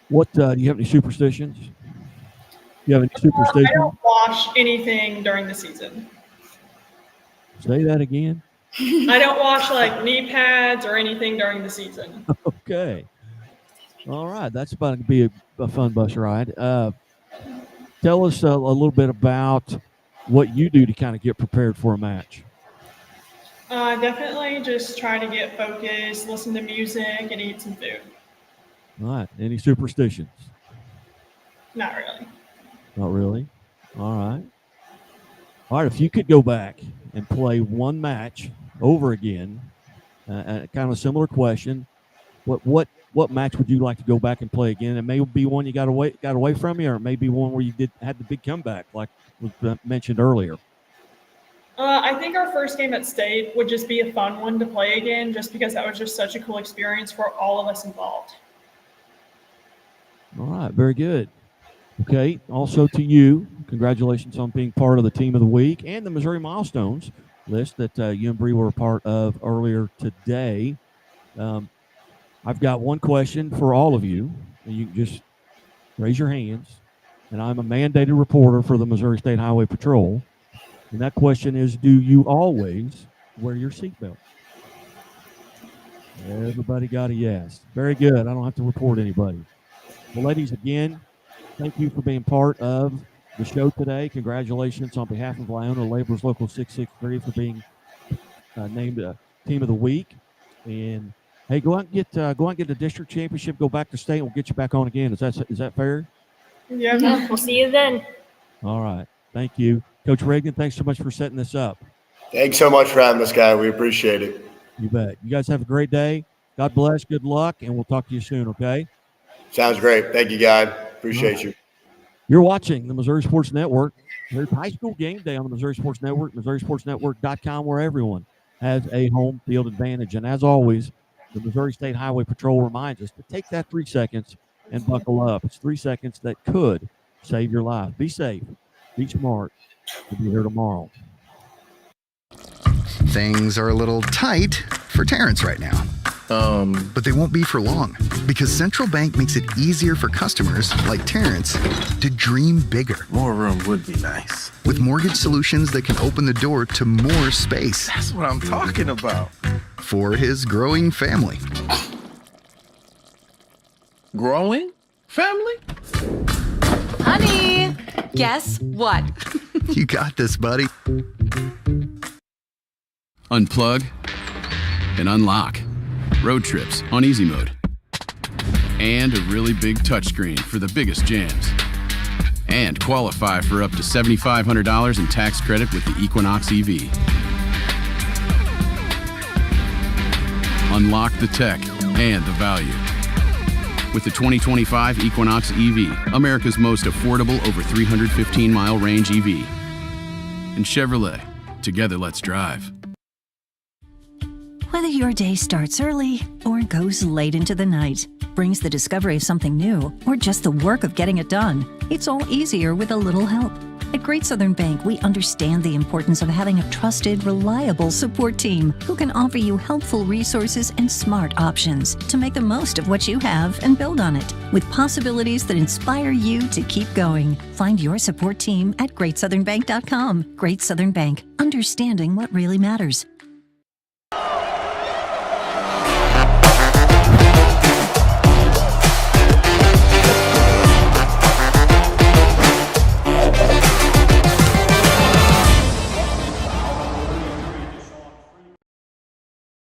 What do you have any superstitions? Do you have any superstitions? I don't wash anything during the season. Say that again. I don't wash like knee pads or anything during the season. Okay. All right. That's about to be a fun bus ride. Tell us a little bit about what you do to kind of get prepared for a match. Definitely just try to get focused, listen to music, and eat some food. All right. Any superstitions? Not really. Not really. All right. All right. If you could go back and play one match over again, kind of a similar question, what match would you like to go back and play again? It may be one you got away from you, or it may be one where you had the big comeback, like was mentioned earlier. I think our first game at state would just be a fun one to play again, just because that was just such a cool experience for all of us involved. All right, very good. Okay, also to you, congratulations on being part of the Team of the Week and the Missouri Milestones list that you and Bree were a part of earlier today. I've got one question for all of you, and you can just raise your hands. And I'm a mandated reporter for the Missouri State Highway Patrol. And that question is, do you always wear your seatbelt? Everybody got a yes. Very good. I don't have to report anybody. Well, ladies, again, thank you for being part of the show today. Congratulations on behalf of Lionel Laborers Local 663 for being named Team of the Week. And hey, go out and get the district championship. Go back to state. And we'll get you back on again. Is that fair? Yeah, we'll see you then. All right. Thank you, Coach Reagan. Thanks so much for setting this up. Thanks so much for having us, guy. We appreciate it. You bet. You guys have a great day. God bless. Good luck, and we'll talk to you soon. Okay. Sounds great. Thank you, guy. Appreciate you. You're watching the Missouri Sports Network. There's high school game day on the Missouri Sports Network, MissouriSportsNetwork.com, where everyone has a home field advantage. And as always, the Missouri State Highway Patrol reminds us to take that 3 seconds and buckle up. It's 3 seconds that could save your life. Be safe. Be smart. We'll be here tomorrow. Things are a little tight for Terrence right now. But they won't be for long, because Central Bank makes it easier for customers, like Terrence, to dream bigger. More room would be nice. With mortgage solutions that can open the door to more space. That's what I'm talking about. For his growing family. Growing family? Honey, guess what? You got this, buddy. Unplug and unlock. Road trips on easy mode. And a really big touchscreen for the biggest jams. And qualify for up to $7,500 in tax credit with the Equinox EV. Unlock the tech and the value. With the 2025 Equinox EV, America's most affordable over 315-mile range EV. And Chevrolet, together let's drive. Whether your day starts early or goes late into the night, brings the discovery of something new, or just the work of getting it done, it's all easier with a little help. At Great Southern Bank, we understand the importance of having a trusted, reliable support team who can offer you helpful resources and smart options to make the most of what you have and build on it, with possibilities that inspire you to keep going. Find your support team at greatsouthernbank.com. Great Southern Bank, understanding what really matters.